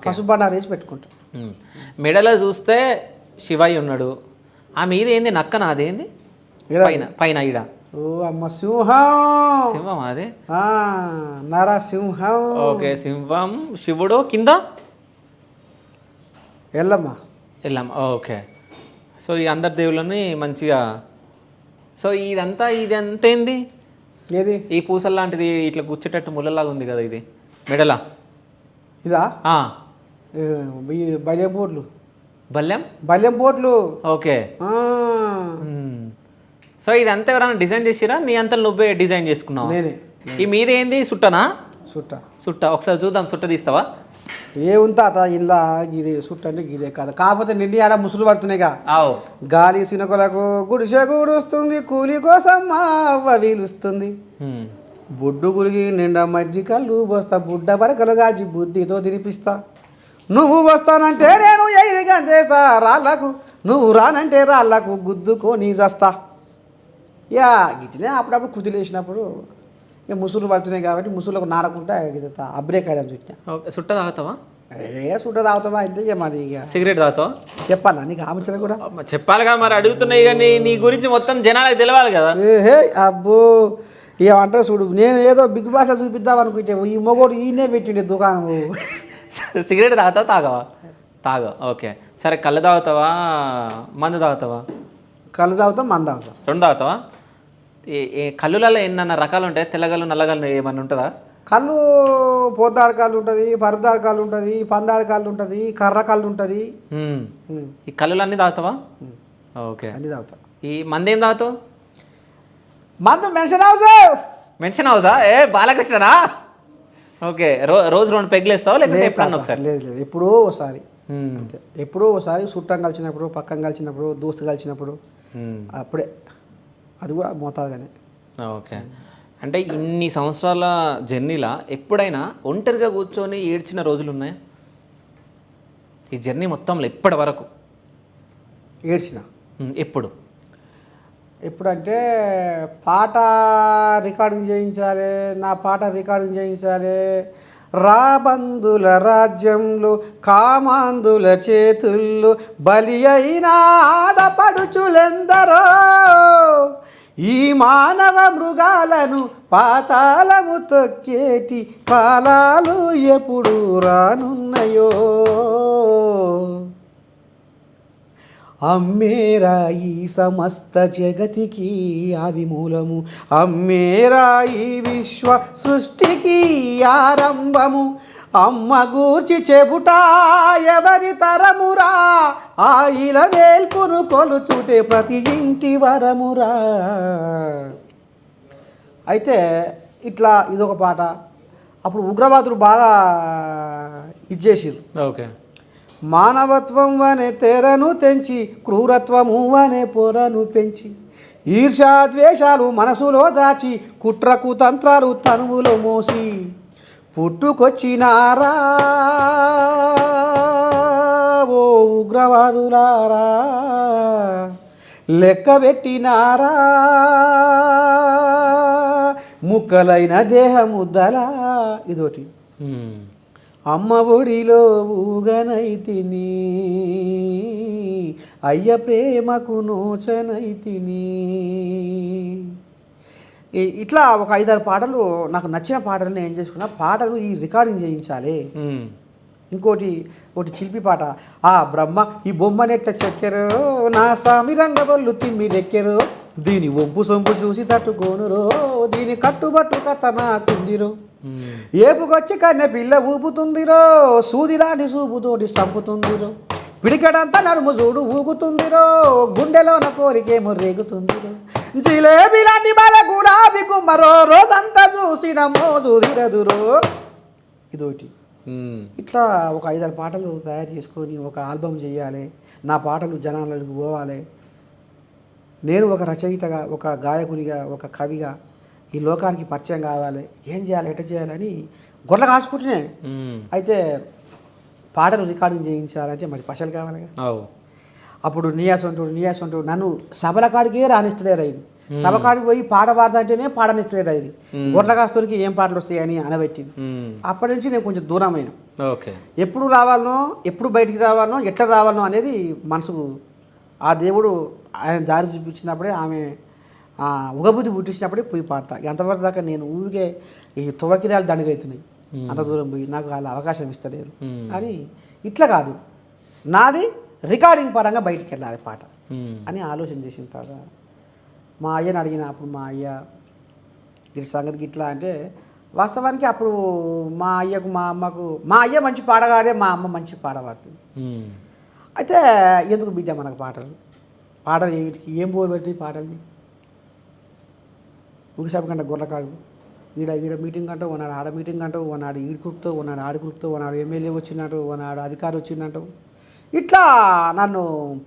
[SPEAKER 2] పసుపు బండారు వేసి పెట్టుకుంటాం.
[SPEAKER 1] మెడలో చూస్తే శివయ్య ఉన్నాడు, ఆ మీద ఏంది నక్కన అదేంది పైన ఈడ?
[SPEAKER 2] ఓ అమ్మ సింహం.
[SPEAKER 1] సింహం అదే
[SPEAKER 2] నరసింహం.
[SPEAKER 1] ఓకే, సింహం శివుడు కింద
[SPEAKER 2] ఎల్లమ్మ.
[SPEAKER 1] ఓకే. సో ఈ అందరి దేవుళ్ళని మంచిగా. సో ఇదంతా ఏంది?
[SPEAKER 2] ఏది? ఈ
[SPEAKER 1] పూసల లాంటిది ఇట్లా గుచ్చేటట్టు ముళ్ళలాగా ఉంది కదా ఇది మెడలా?
[SPEAKER 2] ఇదా? బల్యం పోట్లు.
[SPEAKER 1] ఓకే. సో ఇదంతా ఎవరైనా డిజైన్ చేసిరా నీ అంతా నువ్వే డిజైన్ చేసుకున్నావు?
[SPEAKER 2] నేనే.
[SPEAKER 1] ఈ మీద ఏంది? సుట్టనా?
[SPEAKER 2] సుట్ట.
[SPEAKER 1] ఒకసారి చూద్దాం, సుట్ట తీస్తావా?
[SPEAKER 2] ఏముంది తాత ఇలా ఇది సుట్ట అంటే ఇదే కాదు, కాకపోతే నిండి అలా ముసురు పడుతున్నాయిగా. గాలి సినకొలకు గుడిసె గుడుస్తుంది, కూలి కోసం అవ్వ వీలుస్తుంది. బొడ్డు గురిగి నిండా మజ్జి కళ్ళు పోస్తా, బుడ్డ వరకలు కాల్చి బుద్ధితో తినిపిస్తా. నువ్వు వస్తానంటే నేను ఎయిరిగా చేస్తా రాళ్ళకు, నువ్వు రానంటే రాళ్ళకు గుద్దుకొని చేస్తా. యా గిట్టినే అప్పుడప్పుడు కుదిలేసినప్పుడు ఇక ముసురు పడుతున్నాయి కాబట్టి ముసురులకు నారకుంటా అబ్రేక్ అయ్యాను చూసిన.
[SPEAKER 1] సుట్ట తాగుతావా?
[SPEAKER 2] సుట్ట తాగుతావా అంటే మరి ఇక
[SPEAKER 1] సిగరెట్ తాగుతావా?
[SPEAKER 2] చెప్పాలా నీకు ఆమెచలు కూడా?
[SPEAKER 1] చెప్పాలిగా, మరి అడుగుతున్నాయి కానీ నీ గురించి మొత్తం జనాలకు తెలియాలి కదా.
[SPEAKER 2] అబ్బో ఏమంటారు చూడు, నేను ఏదో బిగ్ బాస్ చూపిద్దాం అనుకుంటే ఈ మొగోడు ఈయనే పెట్టిండే దుకాణం.
[SPEAKER 1] సిగరెట్ తాగుతావా? తాగా. ఓకే, సరే. కళ్ళు తాగుతావా మందు తాగుతావా?
[SPEAKER 2] కళ్ళు తాగుతాం, మందు తాగుతాం.
[SPEAKER 1] 2 తాగుతావా? కళ్ళులలో ఎన్నన్నా రకాలు ఉంటాయి? తెల్లగల్లు నల్లగల్లు ఏమన్నా ఉంటుందా?
[SPEAKER 2] కళ్ళు పోతాడు కళ్ళు ఉంటుంది, పరుపుదాడు కళ్ళు ఉంటుంది, పందాడు కళ్ళు ఉంటుంది, కర్ర కళ్ళు ఉంటుంది.
[SPEAKER 1] ఈ కళ్ళులు అన్నీ తాగుతావా? ఓకే,
[SPEAKER 2] అన్నీ తాగుతా.
[SPEAKER 1] ఈ మందు ఏం తాగుతావు?
[SPEAKER 2] మందు మెన్షన్ హౌస్.
[SPEAKER 1] మెన్షన్ హౌసా? బాలకృష్ణనా? ఓకే రోజు 2 పెగ్గులు వేస్తావా లేకపోతే ఎప్పుడన్నా ఒకసారి?
[SPEAKER 2] లేదు లేదు, ఎప్పుడో ఒకసారి అంతే. ఎప్పుడో ఒకసారి చుట్టం కలిసినప్పుడు, పక్కన కలిసినప్పుడు, దోస్తు కలిసినప్పుడు, అప్పుడే, అది కూడా మోతాదుగానే.
[SPEAKER 1] ఓకే. అంటే ఇన్ని సంవత్సరాల జర్నీలా ఎప్పుడైనా ఒంటరిగా కూర్చొని ఏడ్చిన రోజులు ఉన్నాయా ఈ జర్నీ మొత్తంలో ఇప్పటి వరకు?
[SPEAKER 2] ఏడ్చిన
[SPEAKER 1] ఎప్పుడు?
[SPEAKER 2] ఎప్పుడంటే పాట రికార్డింగ్ చేయించాలి, నా పాట రికార్డింగ్ చేయించాలి, రాబందుల రాజ్యంలో కామాందుల చేతుల్లో బలి అయిన ఆడపడుచులెందరో, ఈ మానవ మృగాలను పాతాళము తొక్కేటి కాలాలు ఎప్పుడు రానున్నాయో, అమ్మేరా ఈ సమస్త జగతికి ఆది మూలము, అమ్మేరా ఈ విశ్వ సృష్టికి ఆరంభము, అమ్మ గూర్చి చెబుటా ఎవరి తరమురా, ఆ ఇల వేల్పును కొలుచుటే ప్రతి ఇంటి వరమురా. అయితే ఇట్లా ఇదొక పాట. అప్పుడు ఉగ్రవాదులు బాగా ఇచ్చేసారు.
[SPEAKER 1] ఓకే.
[SPEAKER 2] మానవత్వం అనే తెరను తెంచి, క్రూరత్వము అనే పొరను పెంచి, ఈర్ష్యాద్వేషాలు మనసులో దాచి, కుట్రకు తంత్రాలు తనువులో మోసి పుట్టుకొచ్చినారా ఓ ఉగ్రవాదులారా, లెక్క పెట్టినారా ముక్కలైన దేహముద్దలా. ఇదోటి. అమ్మ ఒడిలో ఊగనైతిని, అయ్య ప్రేమకు నోచనైతిని. ఇట్లా ఒక 5-6 పాటలు నాకు నచ్చిన పాటలు నేను ఏం చేసుకున్నా, పాటలు ఈ రికార్డింగ్ చేయించాలి. ఇంకోటి చిలిపి పాట, ఆ బ్రహ్మ ఈ బొమ్మనెట్ట చెక్కెరో, నా సామి రంగవల్లు తిమ్మిరెక్కెరో, దీని ఒంపు సొంపు చూసి తట్టుకోనురో, దీని కట్టుబట్టు కథ నాకుందిరో, ఏపుకొచ్చి కన్నె పిల్ల ఊపుతుందిరో, సూదిలాంటి సూపుతోటి సంపుతుందిరో, పిడికడంతా నడుము చూడు ఊగుతుందిరో, గుండెలోన కోరికేమో రేగుతుందిరో, జిలేబీ లాంటి బాల గులాబీ కుమ్మరో, రోజంతా చూసిన మోజు దిరదురో. ఇదోటి. ఇట్లా ఒక 5-6 పాటలు తయారు చేసుకొని ఒక ఆల్బమ్ చేయాలి. నా పాటలు జనాలకు పోవాలి. నేను ఒక రచయితగా, ఒక గాయకునిగా, ఒక కవిగా ఈ లోకానికి పరిచయం కావాలి. ఏం చేయాలి, ఎట్ట చేయాలని గొర్రెలు కాసుకుంటున్నాయి. అయితే పాటలు రికార్డింగ్ చేయించాలంటే మరి పైసలు కావాలిగా. అప్పుడు నియాస్ అంటూ నన్ను సభల కాడికే రాణిస్తలేరు. అయింది సభ కాడికి పోయి పాట పాడదంటేనే పాడనిస్తలేరు. అయింది గొర్రెల కాస్తోనికి ఏం పాటలు వస్తాయని అనబెట్టింది. అప్పటి నుంచి నేను కొంచెం దూరమైన. ఎప్పుడు రావాలనో, ఎప్పుడు బయటికి రావాలనో, ఎట్లా రావాలనో అనేది మనసుకు ఆ దేవుడు ఆయన దారి చూపించినప్పుడే, ఆమె ఉగబుద్ధి పుట్టించినప్పుడే పోయి పాడతా. ఎంతవరకు దాకా నేను ఊరికే ఈ తువకిరాలు దండగవుతున్నాయి, అంత దూరం పోయి నాకు వాళ్ళ అవకాశం ఇస్తలేరు అని. ఇట్లా కాదు, నాది రికార్డింగ్ పరంగా బయటికి వెళ్ళాలి పాట అని ఆలోచన చేసిన తర్వాత మా అయ్యని అడిగిన. అప్పుడు మా అయ్య ఇటు సంగతికి ఇట్లా అంటే, వాస్తవానికి అప్పుడు మా అయ్యకు మా అమ్మకు, మా అయ్య మంచి పాడగాడే, మా అమ్మ మంచి పాట పాడుతుంది. అయితే ఎందుకు బిడ్డ మనకు పాటలు ఏమిటికి, ఏం పోబెడుతుంది పాటల్ని, ఊరిసేపు కంటే గొర్రె కాదు. ఈడ మీటింగ్ అంటావు, ఉన్నాడు ఆడ మీటింగ్ అంటావు, ఉన్నాడు ఈడు కురుపుతో, ఉన్నాడు ఆడి కురుపుతో, ఉన్నాడు ఎమ్మెల్యే వచ్చిందంటావు, ఉన్నాడు అధికారి వచ్చిందంటావు. ఇట్లా నన్ను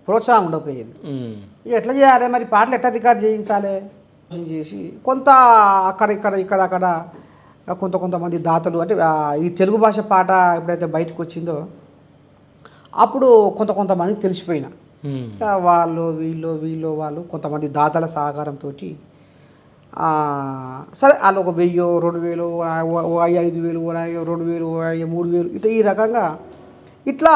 [SPEAKER 2] ప్రోత్సాహం ఉండకపోయేది. ఎట్లా చేయాలి మరి, పాటలు ఎట్లా రికార్డ్ చేయించాలి చేసి కొంత అక్కడ కొంతమంది దాతలు, అంటే ఈ తెలుగు భాష పాట ఎప్పుడైతే బయటకు వచ్చిందో అప్పుడు కొంతమందికి తెలిసిపోయినా, వాళ్ళు వీళ్ళు కొంతమంది దాతల సహకారంతో సరే వాళ్ళు ఒక 1000, 2000, 5000, 2000, 3000 ఇట్లా ఈ రకంగా ఇట్లా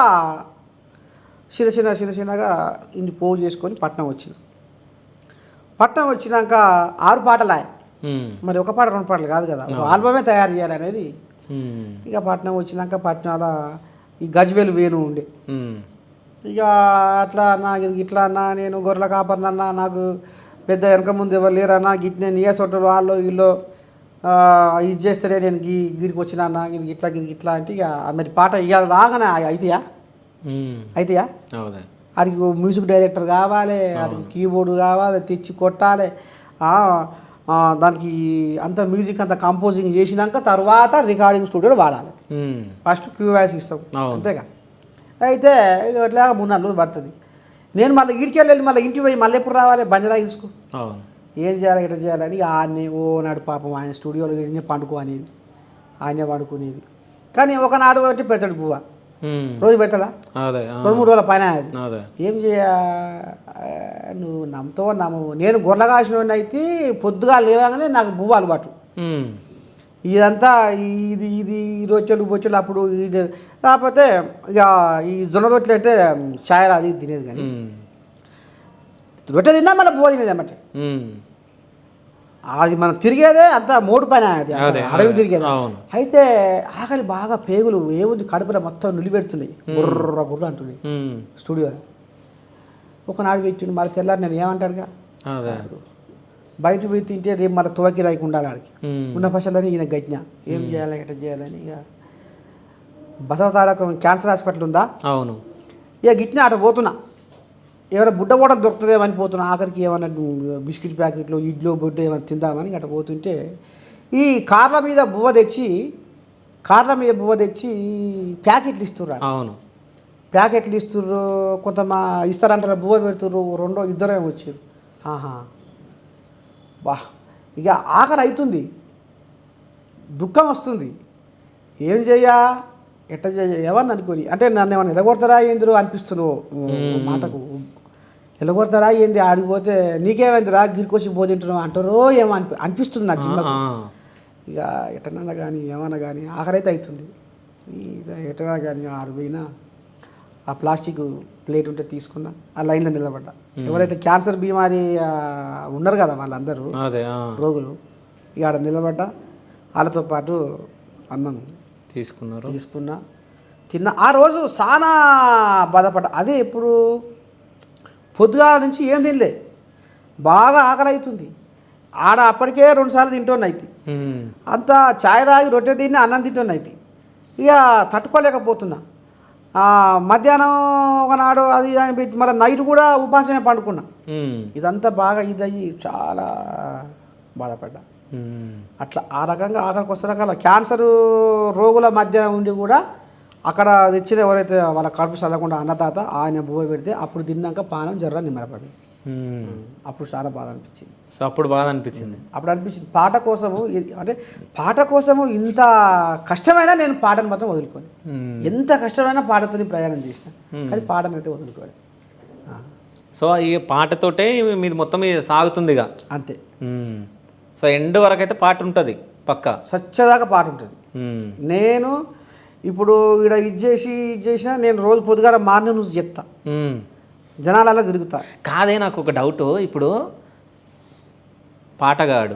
[SPEAKER 2] చిన్నగా ఇన్ని పోగు చేసుకొని పట్నం వచ్చినాక 6 పాటలు మరి ఒక పాట 2 పాటలు కాదు కదా, ఒక ఆల్బమే తయారు చేయాలి అనేది. ఇక పట్నం వచ్చినాక పట్నంలో ఈ గజ్వేలు వేణు ఉండే. ఇక అట్లా నాకు ఇది ఇట్లా అన్నా, నేను గొర్రెల కాపర్నన్నా, నాకు పెద్ద వెనక ముందు ఎవరు లేరన్నా, గిట్నే నియసొట్టరు వాళ్ళు వీళ్ళు ఇది చేస్తేనే నేను గీడికి వచ్చినా అన్న, ఇది ఇట్లా అంటే ఇక మరి పాట ఇవాళ రాగానే అయితేయా వాడికి మ్యూజిక్ డైరెక్టర్ కావాలి, వాడికి కీబోర్డు కావాలి, తెచ్చి కొట్టాలి, దానికి అంత మ్యూజిక్ అంతా కంపోజింగ్ చేసినాక తర్వాత రికార్డింగ్ స్టూడియోలో వాడాలి. ఫస్ట్ క్యూవాయిస్ ఇస్తాం అంతేగా. అయితే అట్లా 3-4 రోజులు పడుతుంది. నేను మళ్ళీ ఇంటికి వెళ్ళి మళ్ళీ ఇంటికి పోయి మళ్ళీ ఎప్పుడు రావాలి బంజరా హిల్స్కు, ఏం చేయాలి ఎట్లా చేయాలని ఆయన్ని నాడు పాపం ఆయన స్టూడియోలో పండుకో అనేది, ఆయనే పండుకునేది. కానీ ఒకనాడు బట్టి పెడతాడు పువ్వ, రోజు పెడతాడా 2-3 రోజుల పైన. ఏం నువ్వు నమ్మతో నమ్మవు. నేను గొర్రె కాసిన అయితే పొద్దుగా లేవగానే నాకు బువ్వ అలవాటు. ఇదంతా ఇది ఇది రొట్టెలు బొచ్చెలు అప్పుడు ఇది కాకపోతే ఇక ఈ జొన్న రొట్టెలు అంటే చాయలు అది తినేది. కానీ రొట్టె తిన్నా మన బువ్వ తినేది అన్నమాట. అది మనం తిరిగేదే అంత మోటు పైన, అది అడవి తిరిగేది. అయితే ఆకలి బాగా పేగులు ఏముంది కడుపులో మొత్తం నిలిపెడుతున్నాయి, గుర్ర గుర్ర అంటున్నాయి స్టూడియోలో. ఒకనాడు పెట్టిండు, మళ్ళీ తెల్లారి నేను ఏమంటాడుగా బయట పోయి తింటే రేపు మళ్ళీ తువకి రాయికి ఉండాలి ఆడికి ఉన్న పశలని ఈయన గజ్ఞ ఏం చేయాలి ఎట్లా చేయాలని. ఇక బసవతారకం క్యాన్సర్ హాస్పిటల్ ఉందా, అవును, ఇక గిట్టిన అటు పోతున్నా, ఏమైనా బుడ్డ కూడా దొరుకుతుందేమని పోతున్నా. ఆఖరికి ఏమైనా బిస్కెట్ ప్యాకెట్లు ఇడ్లో బుడ్డ ఏమైనా తిందామని అట్లా పోతుంటే ఈ కార్ల మీద బువ్వ తెచ్చి ప్యాకెట్లు ఇస్తుర్రు. అవును, ప్యాకెట్లు ఇస్తుర్రు, కొంత ఇస్తారంటారు, బువ్వ పెడుతుర్రు, 2-2 వచ్చారు. బా ఇక ఆకలి అవుతుంది, దుఃఖం వస్తుంది, ఏం చెయ్యా ఎట్లా ఏమని అనుకోని. అంటే నన్ను ఏమన్నా ఎలగొడతారా ఏందిరో అనిపిస్తుందో మాటకు, ఎలగొడతారా ఏంది ఆడిపోతే నీకేమైందిరా గిరికొచ్చి బోధింటున్నావు అంటారో ఏమో అనిపిస్తుంది నా జిమ్మకు. ఇక ఎటన్నా కానీ ఏమన్నా కానీ ఆఖరి అయితే అవుతుంది. ఎటన్నా కానీ ఆడిపోయినా ఆ ప్లాస్టిక్ ప్లేట్ ఉంటే తీసుకున్నా, ఆ లైన్లో నిలబడ్డా. ఎవరైతే క్యాన్సర్ బీమారి ఉన్నారు కదా వాళ్ళందరూ రోగులు, ఇక ఆడ నిలబడ్డా, వాళ్ళతో పాటు అన్నం తీసుకున్నా తిన్నా. ఆ రోజు చాలా బాధపడ్డా. అదే ఇప్పుడు పొద్దుగాల నుంచి ఏం తినలే, బాగా ఆకలి అవుతుంది. ఆడ అప్పటికే 2 సార్లు తింటోని అయితే, అంతా ఛాయ్ తాగి రొట్టె తిని అన్నం తింటోని అయితే ఇక తట్టుకోలేకపోతున్నా. మధ్యాహ్నం ఒకనాడు అది అని పెట్టి మళ్ళీ నైట్ కూడా ఉపాసమే పండుకున్నా. ఇదంతా బాగా ఇదయ్యి చాలా బాధపడ్డా. అట్లా ఆ రకంగా ఆఖరికి వస్తే రకాల క్యాన్సర్ రోగుల మధ్య ఉండి కూడా అక్కడ తెచ్చిన ఎవరైతే వాళ్ళ కడుపు చల్లకుండా అన్నదాత ఆయన బువ్వ పెడితే అప్పుడు తిన్నాక పానం జర్ర నిమ్మరపడి అప్పుడు చాలా బాధ అనిపించింది.
[SPEAKER 1] సో అప్పుడు బాధ అనిపించింది,
[SPEAKER 2] అప్పుడు అనిపించింది పాట కోసము, అంటే పాట కోసము ఇంత కష్టమైనా నేను పాటను మాత్రం వదులుకోను. ఎంత కష్టమైనా పాటతో ప్రయాణం చేసిన, కానీ పాటను అయితే వదులుకోవాలి.
[SPEAKER 1] సో ఈ పాటతోటే మీది మొత్తం సాగుతుంది ఇక
[SPEAKER 2] అంతే.
[SPEAKER 1] సో ఎండ్ వరకు అయితే పాట ఉంటుంది పక్క,
[SPEAKER 2] సచ్చదాకా పాట ఉంటుంది. నేను ఇప్పుడు ఇక్కడ ఇది చేసినా నేను రోజు పొద్దుగాల మార్నింగ్ న్యూస్ చెప్తా, జనాలలో తిరుగుతా.
[SPEAKER 1] కాదే నాకు ఒక డౌట్, ఇప్పుడు పాటగాడు,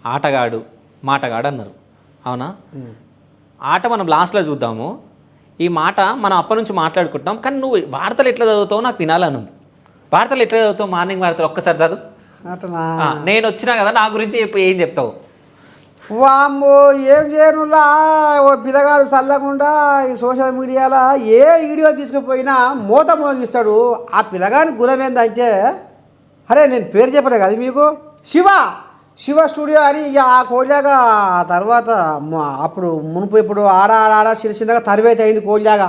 [SPEAKER 1] ఆటగాడు, మాటగాడు అన్నారు, అవునా? ఆట మనం లాస్ట్లో చూద్దాము, ఈ మాట మనం అప్పటి నుంచి మాట్లాడుకుంటాం. కానీ నువ్వు వార్తలు ఎట్లా చదువుతావు నాకు వినాలని ఉంది. వార్తలు ఎట్లా చదువుతావు? మార్నింగ్ వార్తలు ఒక్కసారి చదువు. నేను వచ్చినా కదా, నా గురించి ఏం చెప్తావు?
[SPEAKER 2] వామ్మో ఏం చేయనులా, ఓ పిల్లగాడు చల్లకుండా ఈ సోషల్ మీడియాలో ఏ వీడియో తీసుకుపోయినా మూత మోగిస్తాడు. ఆ పిల్లగాని గుణం ఏంటంటే, అరే నేను పేరు చెప్పలే కదా మీకు, శివ స్టూడియో అని. ఇక ఆ కోళ్ళాగా తర్వాత అప్పుడు మునుపు ఇప్పుడు ఆడ చిన్నగా తరివేత అయింది కోళ్ళాగా.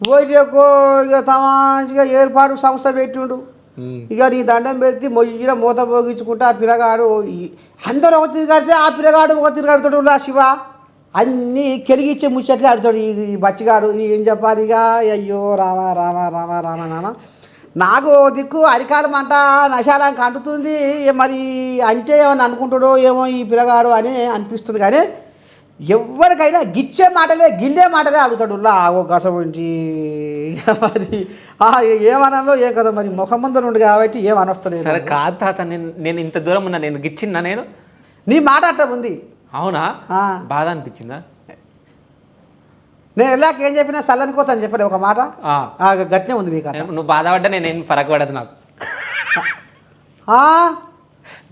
[SPEAKER 2] పోయికో ఇక తమాగా ఏర్పాటు సంస్థ పెట్టిండు. ఇక నీ దండం పెడితే మొయ్యిన మూత పోగించుకుంటే ఆ పిల్లగాడు అందరూ ఒక తిరిగాడితే ఆ పిల్లగాడు ఒక తిరిగాడుతాడు. రా శివ అన్నీ కెలిగిచ్చే ముచ్చట్లే ఆడుతాడు ఈ బచ్చిగాడు. ఏం చెప్పాలి ఇక, అయ్యో రామ రామ రామ రామ రామ. నాకు దిక్కు అరికాలం అంట నశాలానికి అంటుతుంది. మరి అంటే ఏమని అనుకుంటాడో ఏమో ఈ పిల్లగాడు అని అనిపిస్తుంది. కానీ ఎవరికైనా గిచ్చే మాటలే గిల్లే మాటలే అడుగుతాడు. ఓ గసంటి మరి ఏమనాలో ఏం కదా, మరి ముఖం ముందు నుండి కాబట్టి ఏమనొస్తుంది.
[SPEAKER 1] సరే కాదు తాత, నేను ఇంత దూరం ఉన్నా, నేను గిచ్చిన్నా, నేను
[SPEAKER 2] నీ మాట అట్ట ఉంది.
[SPEAKER 1] అవునా? బాధ అనిపించిందా?
[SPEAKER 2] నేను వెళ్ళాక ఏం చెప్పినా సల్లని కోత అని చెప్పలే ఒక మాట, గట్నే ఉంది నీకు.
[SPEAKER 1] నువ్వు బాధపడ్డా నేనేం పరగపడదు. నాకు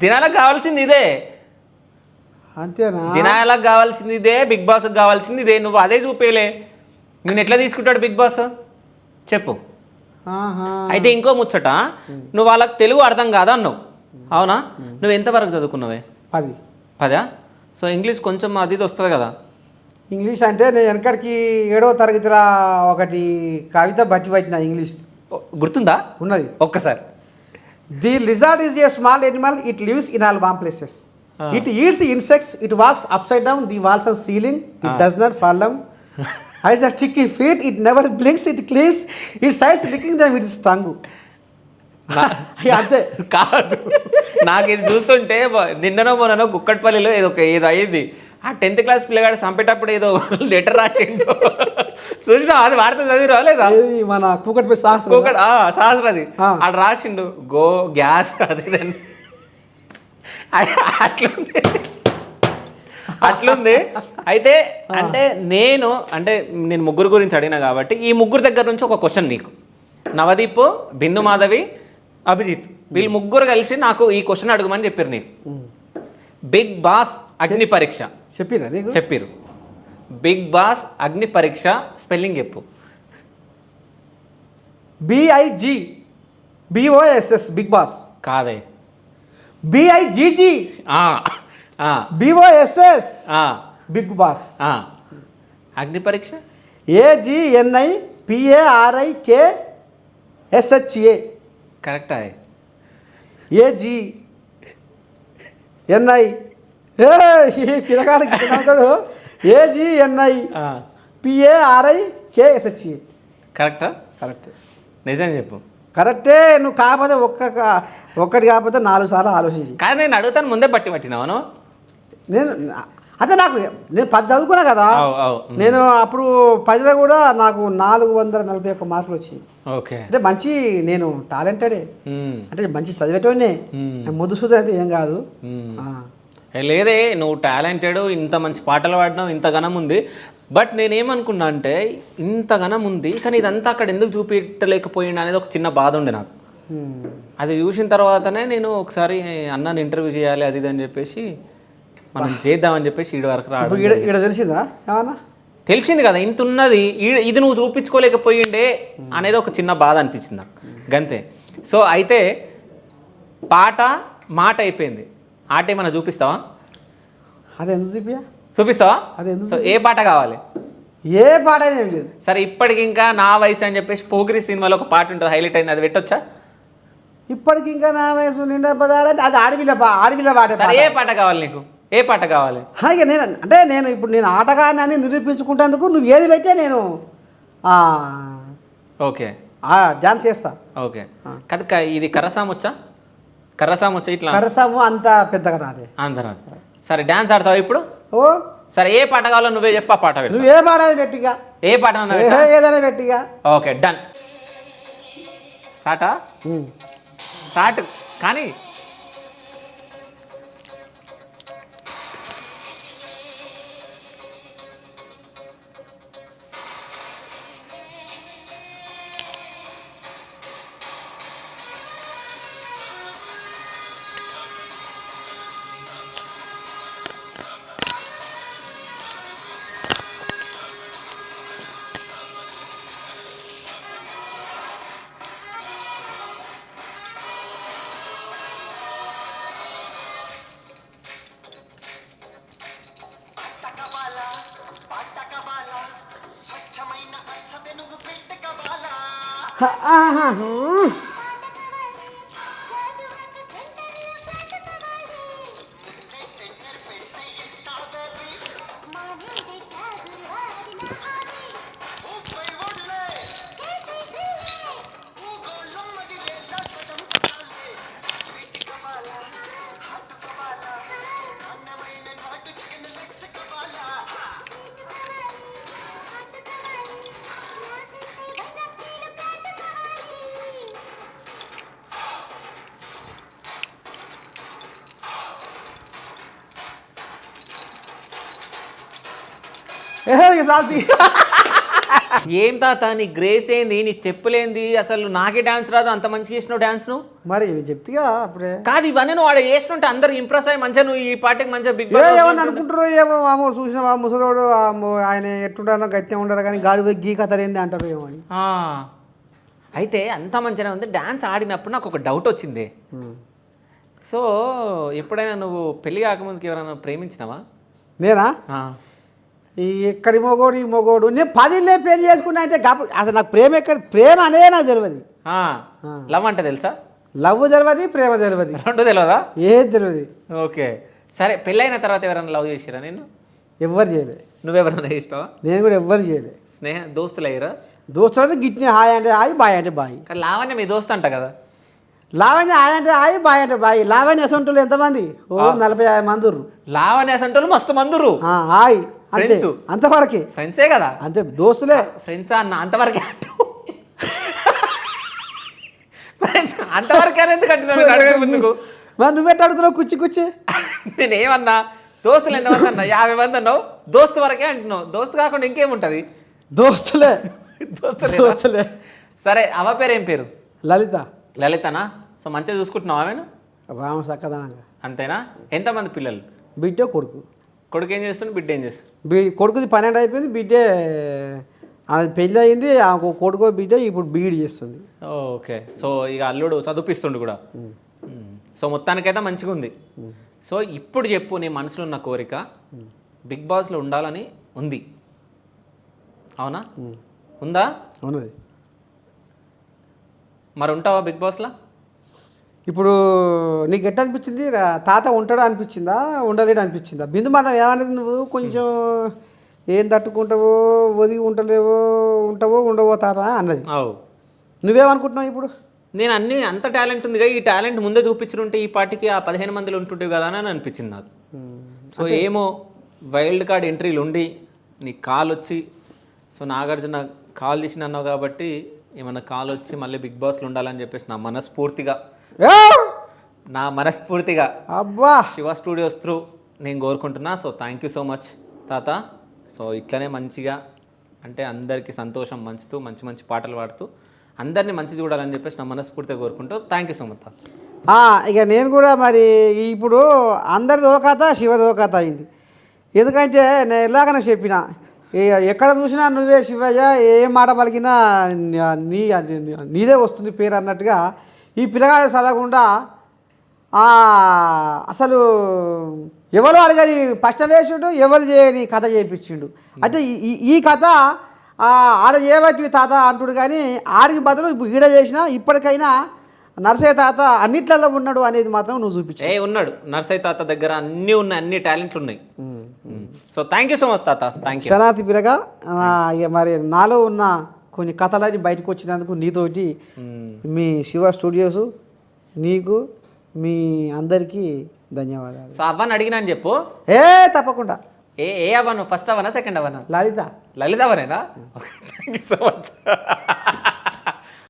[SPEAKER 1] జనాలకు కావాల్సింది ఇదే,
[SPEAKER 2] అంతేనా?
[SPEAKER 1] జనాలకు కావాల్సింది ఇదే, బిగ్ బాస్కి కావాల్సింది ఇదే. నువ్వు అదే చూపేలే. నేను ఎట్లా తీసుకుంటాడు బిగ్ బాస్ చెప్పు. అయితే ఇంకో ముచ్చట, నువ్వు వాళ్ళకి తెలుగు అర్థం కాదా అన్నావు. అవునా? నువ్వు ఎంతవరకు చదువుకున్నావే?
[SPEAKER 2] 10.
[SPEAKER 1] 10? సో ఇంగ్లీష్ కొంచెం అది ఇది వస్తుంది కదా.
[SPEAKER 2] ఇంగ్లీష్ అంటే నేను వెనకడికి 7వ తరగతిలో ఒకటి కవిత బట్టి పట్టిన ఇంగ్లీష్
[SPEAKER 1] గుర్తుందా?
[SPEAKER 2] ఉన్నది.
[SPEAKER 1] ఒక్కసారి.
[SPEAKER 2] The lizard is a small animal, it lives in all warm places, it eats insects, it walks upside down the walls of ceiling, it does not fall down, as the sticky feet, it never blinks, it cleans, it sides licking them with tongue. అంతే.
[SPEAKER 1] కాదు, నాకు ఇది చూస్తుంటే నిన్ననో మొన్ననో కుక్కట్పల్లిలో ఏదో అయ్యింది. ఆ 10th class పిల్లగాడు చంపేటప్పుడు ఏదో లెటర్ రాసిండు చూసినా, అది వార్త చదివి రాలేదా?
[SPEAKER 2] మన కూకట్పల్లి శాస్త్రం
[SPEAKER 1] శాస్త్రం అది అక్కడ రాసిండు గో గ్యాస్ అది అట్లుంది అట్లుంది. అయితే అంటే నేను ముగ్గురు గురించి అడిగినా కాబట్టి ఈ ముగ్గురు దగ్గర నుంచి ఒక క్వశ్చన్ నీకు. నవదీప్, బిందు మాధవి, అభిజిత్, వీళ్ళు ముగ్గురు కలిసి నాకు ఈ క్వశ్చన్ అడగమని చెప్పారు నీకు. బిగ్ బాస్ అగ్ని పరీక్ష
[SPEAKER 2] చెప్పిరా నీకు?
[SPEAKER 1] చెప్పిరు. బిగ్ బాస్ అగ్ని పరీక్ష స్పెల్లింగ్ చెప్పు. BIGBOSS బిగ్ బాస్ కాదే.
[SPEAKER 2] BIGG BOSS Bigg Boss.
[SPEAKER 1] Agni Pariksha
[SPEAKER 2] AGNIPARIKSHA
[SPEAKER 1] కరెక్టా?
[SPEAKER 2] AGNI పిల్లగాడికి అవుతాడు. AGNIPARIKSHA
[SPEAKER 1] కరెక్టా?
[SPEAKER 2] కరెక్ట్.
[SPEAKER 1] నిజం చెప్పు.
[SPEAKER 2] కరెక్టే. నువ్వు కాకపోతే ఒక్కటి కాకపోతే 4 సార్లు ఆలోచించి.
[SPEAKER 1] కానీ నేను అడుగుతాను ముందే పట్టినాను.
[SPEAKER 2] నేను అదే నేను 10 చదువుకున్నా కదా. నేను అప్పుడు 10లో కూడా నాకు 441 మార్కులు వచ్చింది.
[SPEAKER 1] ఓకే.
[SPEAKER 2] అంటే మంచి నేను టాలెంటెడే, అంటే మంచి చదివేటోనే, ముద్దు సూదర అయితే ఏం కాదు.
[SPEAKER 1] లేదే, నువ్వు టాలెంటెడ్, ఇంత మంచి పాటలు పాడినావు, ఇంత ఘనం ఉంది. బట్ నేనేమనుకున్నా అంటే ఇంత ఘనం ఉంది కానీ ఇదంతా అక్కడ ఎందుకు చూపించలేకపోయింది అనేది ఒక చిన్న బాధ ఉండే నాకు. అది చూసిన తర్వాతనే నేను ఒకసారి అన్నాను ఇంటర్వ్యూ చేయాలి అది ఇది అని చెప్పేసి మనం చేద్దామని చెప్పేసి ఈడ వరకు రావడం.
[SPEAKER 2] ఇక్కడ తెలిసిందా ఏమన్నా?
[SPEAKER 1] తెలిసింది కదా ఇంత ఉన్నది, ఇది నువ్వు చూపించుకోలేకపోయిండే అనేది ఒక చిన్న బాధ అనిపించింది నాకు, గంతే. సో అయితే మాట అయిపోయింది. ఆట ఏమన్నా చూపిస్తావా?
[SPEAKER 2] అదే ఎందుకు
[SPEAKER 1] చూపిస్తావా?
[SPEAKER 2] అదే ఎందుకు?
[SPEAKER 1] సో ఏ పాట కావాలి?
[SPEAKER 2] ఏ పాట అయినా ఏం లేదు.
[SPEAKER 1] సరే ఇప్పటికి ఇంకా నా వయసు అని చెప్పేసి పోగిరి సినిమాలో ఒక పాట ఉంటుంది, హైలైట్ అయింది, అది పెట్టొచ్చా?
[SPEAKER 2] ఇప్పటికి ఇంకా నా వయసు నిండా పదాలంటే అది ఆడవిల్ల పాట.
[SPEAKER 1] సరే ఏ పాట కావాలి నీకు? ఏ పాట కావాలి?
[SPEAKER 2] ఇక నేను ఇప్పుడు నేను ఆటగాన్ని నిరూపించుకుంటేందుకు నువ్వు ఏది పెట్టే నేను
[SPEAKER 1] ఓకే
[SPEAKER 2] డాన్స్ చేస్తా.
[SPEAKER 1] ఓకే. కనుక ఇది కర్రసాము వచ్చా ఇట్లా?
[SPEAKER 2] కరసాము అంత పెద్దగా రాదే.
[SPEAKER 1] అందరూ సరే డాన్స్ ఆడతావు ఇప్పుడు?
[SPEAKER 2] ఓ
[SPEAKER 1] సరే ఏ పాట కావాలో నువ్వే చెప్పు, ఆ పాట
[SPEAKER 2] నువ్వు ఏ పాట పెట్టిగా,
[SPEAKER 1] ఏ పాట
[SPEAKER 2] ఏదైనా పెట్టిగా.
[SPEAKER 1] Okay done. స్టార్ట్ కానీ ఏం తాత నీ గ్రేస్ ఏంది, నీ స్టెప్పులేంది, అసలు నాకే డాన్స్ రాదు, అంత మంచిగా చేసినావు డాన్స్ నువ్వు.
[SPEAKER 2] మరి చెప్తిగా అప్పుడే.
[SPEAKER 1] కాదు ఇవన్నీ నువ్వు ఆడ చేసినట్టు అందరు ఇంప్రెస్ అయ్యి మంచిగా నువ్వు ఈ పార్టీకి మంచిగా బిగ్
[SPEAKER 2] ఏమని అనుకుంటారు, ఏమో అమ్మో చూసిన ముసలోడు ఆయన ఎట్టుంటారో గట్టిగా ఉండరు కానీ గాడి పోయి గీ కథ ఏంది అంటారు ఏమో అని.
[SPEAKER 1] అయితే అంత మంచిగా ఉంది. డాన్స్ ఆడినప్పుడు నాకు ఒక డౌట్ వచ్చింది. సో ఎప్పుడైనా నువ్వు పెళ్లి కాకముందుకి ఎవరైనా ప్రేమించినావా?
[SPEAKER 2] నేనా
[SPEAKER 1] ఆ.
[SPEAKER 2] ఈ ఎక్కడి మొగోడు ఈ మొగోడు నేను 10 పెళ్లి చేసుకున్నా అంటే అసలు నాకు ప్రేమ ఎక్కడ ప్రేమ అనేది నాకు తెలియదు.
[SPEAKER 1] ఆ. లవ్ అంటే తెలుసా?
[SPEAKER 2] లవ్ తెలియదు, ప్రేమ తెలియదు,
[SPEAKER 1] రెండు తెలియదా?
[SPEAKER 2] ఏది తెలియదు.
[SPEAKER 1] ఓకే సరే, పెళ్ళైన తర్వాత ఎవరైనా లవ్ చేసిరా నేను?
[SPEAKER 2] ఎవ్వరు చేయలే.
[SPEAKER 1] నువ్వెవరైనా చేసినావా?
[SPEAKER 2] నేను కూడా ఎవ్వరు చేయలే.
[SPEAKER 1] దోస్తులు అయ్యారా?
[SPEAKER 2] దోస్తులు గిట్ని హాయ్ అంటే హాయ్, బాయ్ అంటే బాయ్.
[SPEAKER 1] కానీ లావణ్య మీ దోస్తు అంట కదా?
[SPEAKER 2] లావణ్య హాయ్ అంటే హాయ్, బాయ్ అంటే బాయ్. లావణ్య అసంటోళ్ళు ఎంతమంది? ఓ 40-50 మంది ఉర్రు.
[SPEAKER 1] లావణ్య అసంటోళ్ళు మస్తు మందురు.
[SPEAKER 2] హాయ్ అంతే,
[SPEAKER 1] ఫ్రెండ్స్.
[SPEAKER 2] అంతవరకే.
[SPEAKER 1] ఫ్రెండ్సే కదా?
[SPEAKER 2] అంతే, దోస్తులే.
[SPEAKER 1] ఫ్రెండ్స్ అన్న అంతవరకే ఫ్రెండ్స్ అంతవరకే ఎందుకు అంటున్నాను ముందుకు?
[SPEAKER 2] మరి నువ్వెట్ట అడుగుతున్నావు కుచ్చి కుచ్చి?
[SPEAKER 1] నేనేమన్నా దోస్తులు ఎంతమంది అన్నా? 50 మంది అన్నావు. దోస్తు వరకే అంటున్నావు. దోస్తు కాకుండా ఇంకేముంటది?
[SPEAKER 2] దోస్తులే.
[SPEAKER 1] దోస్తులే.
[SPEAKER 2] దోస్తులే.
[SPEAKER 1] సరే, అమ్మ పేరు ఏం పేరు?
[SPEAKER 2] లలిత.
[SPEAKER 1] లలితనా? సో మంచిగా చూసుకుంటున్నావు ఆమెను?
[SPEAKER 2] రామ సక్కదనంగా.
[SPEAKER 1] అంతేనా? ఎంతమంది పిల్లలు?
[SPEAKER 2] బిడ్డ కొడుకు.
[SPEAKER 1] కొడుకు ఏం చేస్తుండు, బిడ్డ ఏం చేస్తుంది?
[SPEAKER 2] కొడుకుది 12 అయిపోయింది, బిడ్డే అది పెళ్ళి అయింది. ఆ కొడుకో బిడ్డ ఇప్పుడు బీఈడి చేస్తుంది.
[SPEAKER 1] ఓకే, సో ఇక అల్లుడు చదివిస్తుండు కూడా. సో మొత్తానికైతే మంచిగా ఉంది. సో ఇప్పుడు చెప్పు, నీ మనసులో ఉన్న కోరిక బిగ్ బాస్లో ఉండాలని ఉంది, అవునా? ఉందా?
[SPEAKER 2] అవునది.
[SPEAKER 1] మరి ఉంటావా బిగ్ బాస్లో?
[SPEAKER 2] ఇప్పుడు నీకు ఎట్లా అనిపించింది? తాత ఉంటాడా అనిపించిందా, ఉండలేడు అనిపించిందా? బిందు మాత్రం ఏమనేది, నువ్వు కొంచెం ఏం తట్టుకుంటావో, ఒదిగి ఉంటలేవో, ఉంటావో ఉండవో తాత అన్నది. నువ్వేమనుకుంటున్నావు ఇప్పుడు?
[SPEAKER 1] నేను అంత టాలెంట్ ఉందిగా, ఈ టాలెంట్ ముందే చూపించుంటే ఈ పార్టీకి ఆ 15 మందిలో ఉంటుంటే కదా అని అనిపించింది నాకు. సో ఏమో వైల్డ్ కార్డ్ ఎంట్రీలు ఉండి నీకు కాల్ వచ్చి, సో నాగార్జున కాల్ చేసి అన్నావు కాబట్టి ఏమన్నా కాల్ వచ్చి మళ్ళీ బిగ్ బాస్లో ఉండాలని చెప్పేసి నా మనస్ఫూర్తిగా
[SPEAKER 2] అబ్బా
[SPEAKER 1] శివ స్టూడియోస్ త్రూ నేను కోరుకుంటున్నా. So thank you so much తాత. సో ఇట్లనే మంచిగా అంటే అందరికీ సంతోషం పంచుతూ మంచి మంచి పాటలు పాడుతూ అందరినీ మంచి చూడాలని చెప్పేసి నా మనస్ఫూర్తిగా కోరుకుంటూ థ్యాంక్ యూ సో మచ్ తాత.
[SPEAKER 2] ఇక నేను కూడా మరి ఇప్పుడు అందరిది ఓ కథ, శివది ఓ కథ అయింది. ఎందుకంటే నేను ఎలాగనే చెప్పిన, ఎక్కడ చూసినా నువ్వే శివయ్య, ఏ మాట పలికినా నీదే వస్తుంది పేరు అన్నట్టుగా ఈ పిల్లగాడు చదవకుండా అసలు ఎవరు అడగని ఫస్ట్ వేసిండు, ఎవరు చేయని కథ చేయించిండు. అంటే ఈ కథ ఆడ చేయబట్టి తాత అంటుడు, కానీ ఆడికి బదులు ఇప్పుడు ఈడ చేసినా ఇప్పటికైనా నర్సయ్య తాత అన్నిట్లలో ఉన్నాడు అనేది మాత్రం నువ్వు చూపించు.
[SPEAKER 1] ఉన్నాడు నర్సయ్య తాత దగ్గర, అన్నీ ఉన్నాయి, అన్ని టాలెంట్లు ఉన్నాయి. So thank you so much తాత. Thank you.
[SPEAKER 2] శనార్థి పిల్లగా మరి నాలో ఉన్న కొన్ని కథలని బయటకు వచ్చినందుకు నీతోటి మీ శివ స్టూడియోస్ నీకు మీ అందరికీ ధన్యవాదాలు.
[SPEAKER 1] సో అవ్వని అడిగినా అని చెప్పు.
[SPEAKER 2] తప్పకుండా.
[SPEAKER 1] ఏ అవ్వను? ఫస్ట్ అవ్వనా, సెకండ్ అవ్వనా?
[SPEAKER 2] లలిత.
[SPEAKER 1] లలిత అవ్వనేనా? Thank you so much.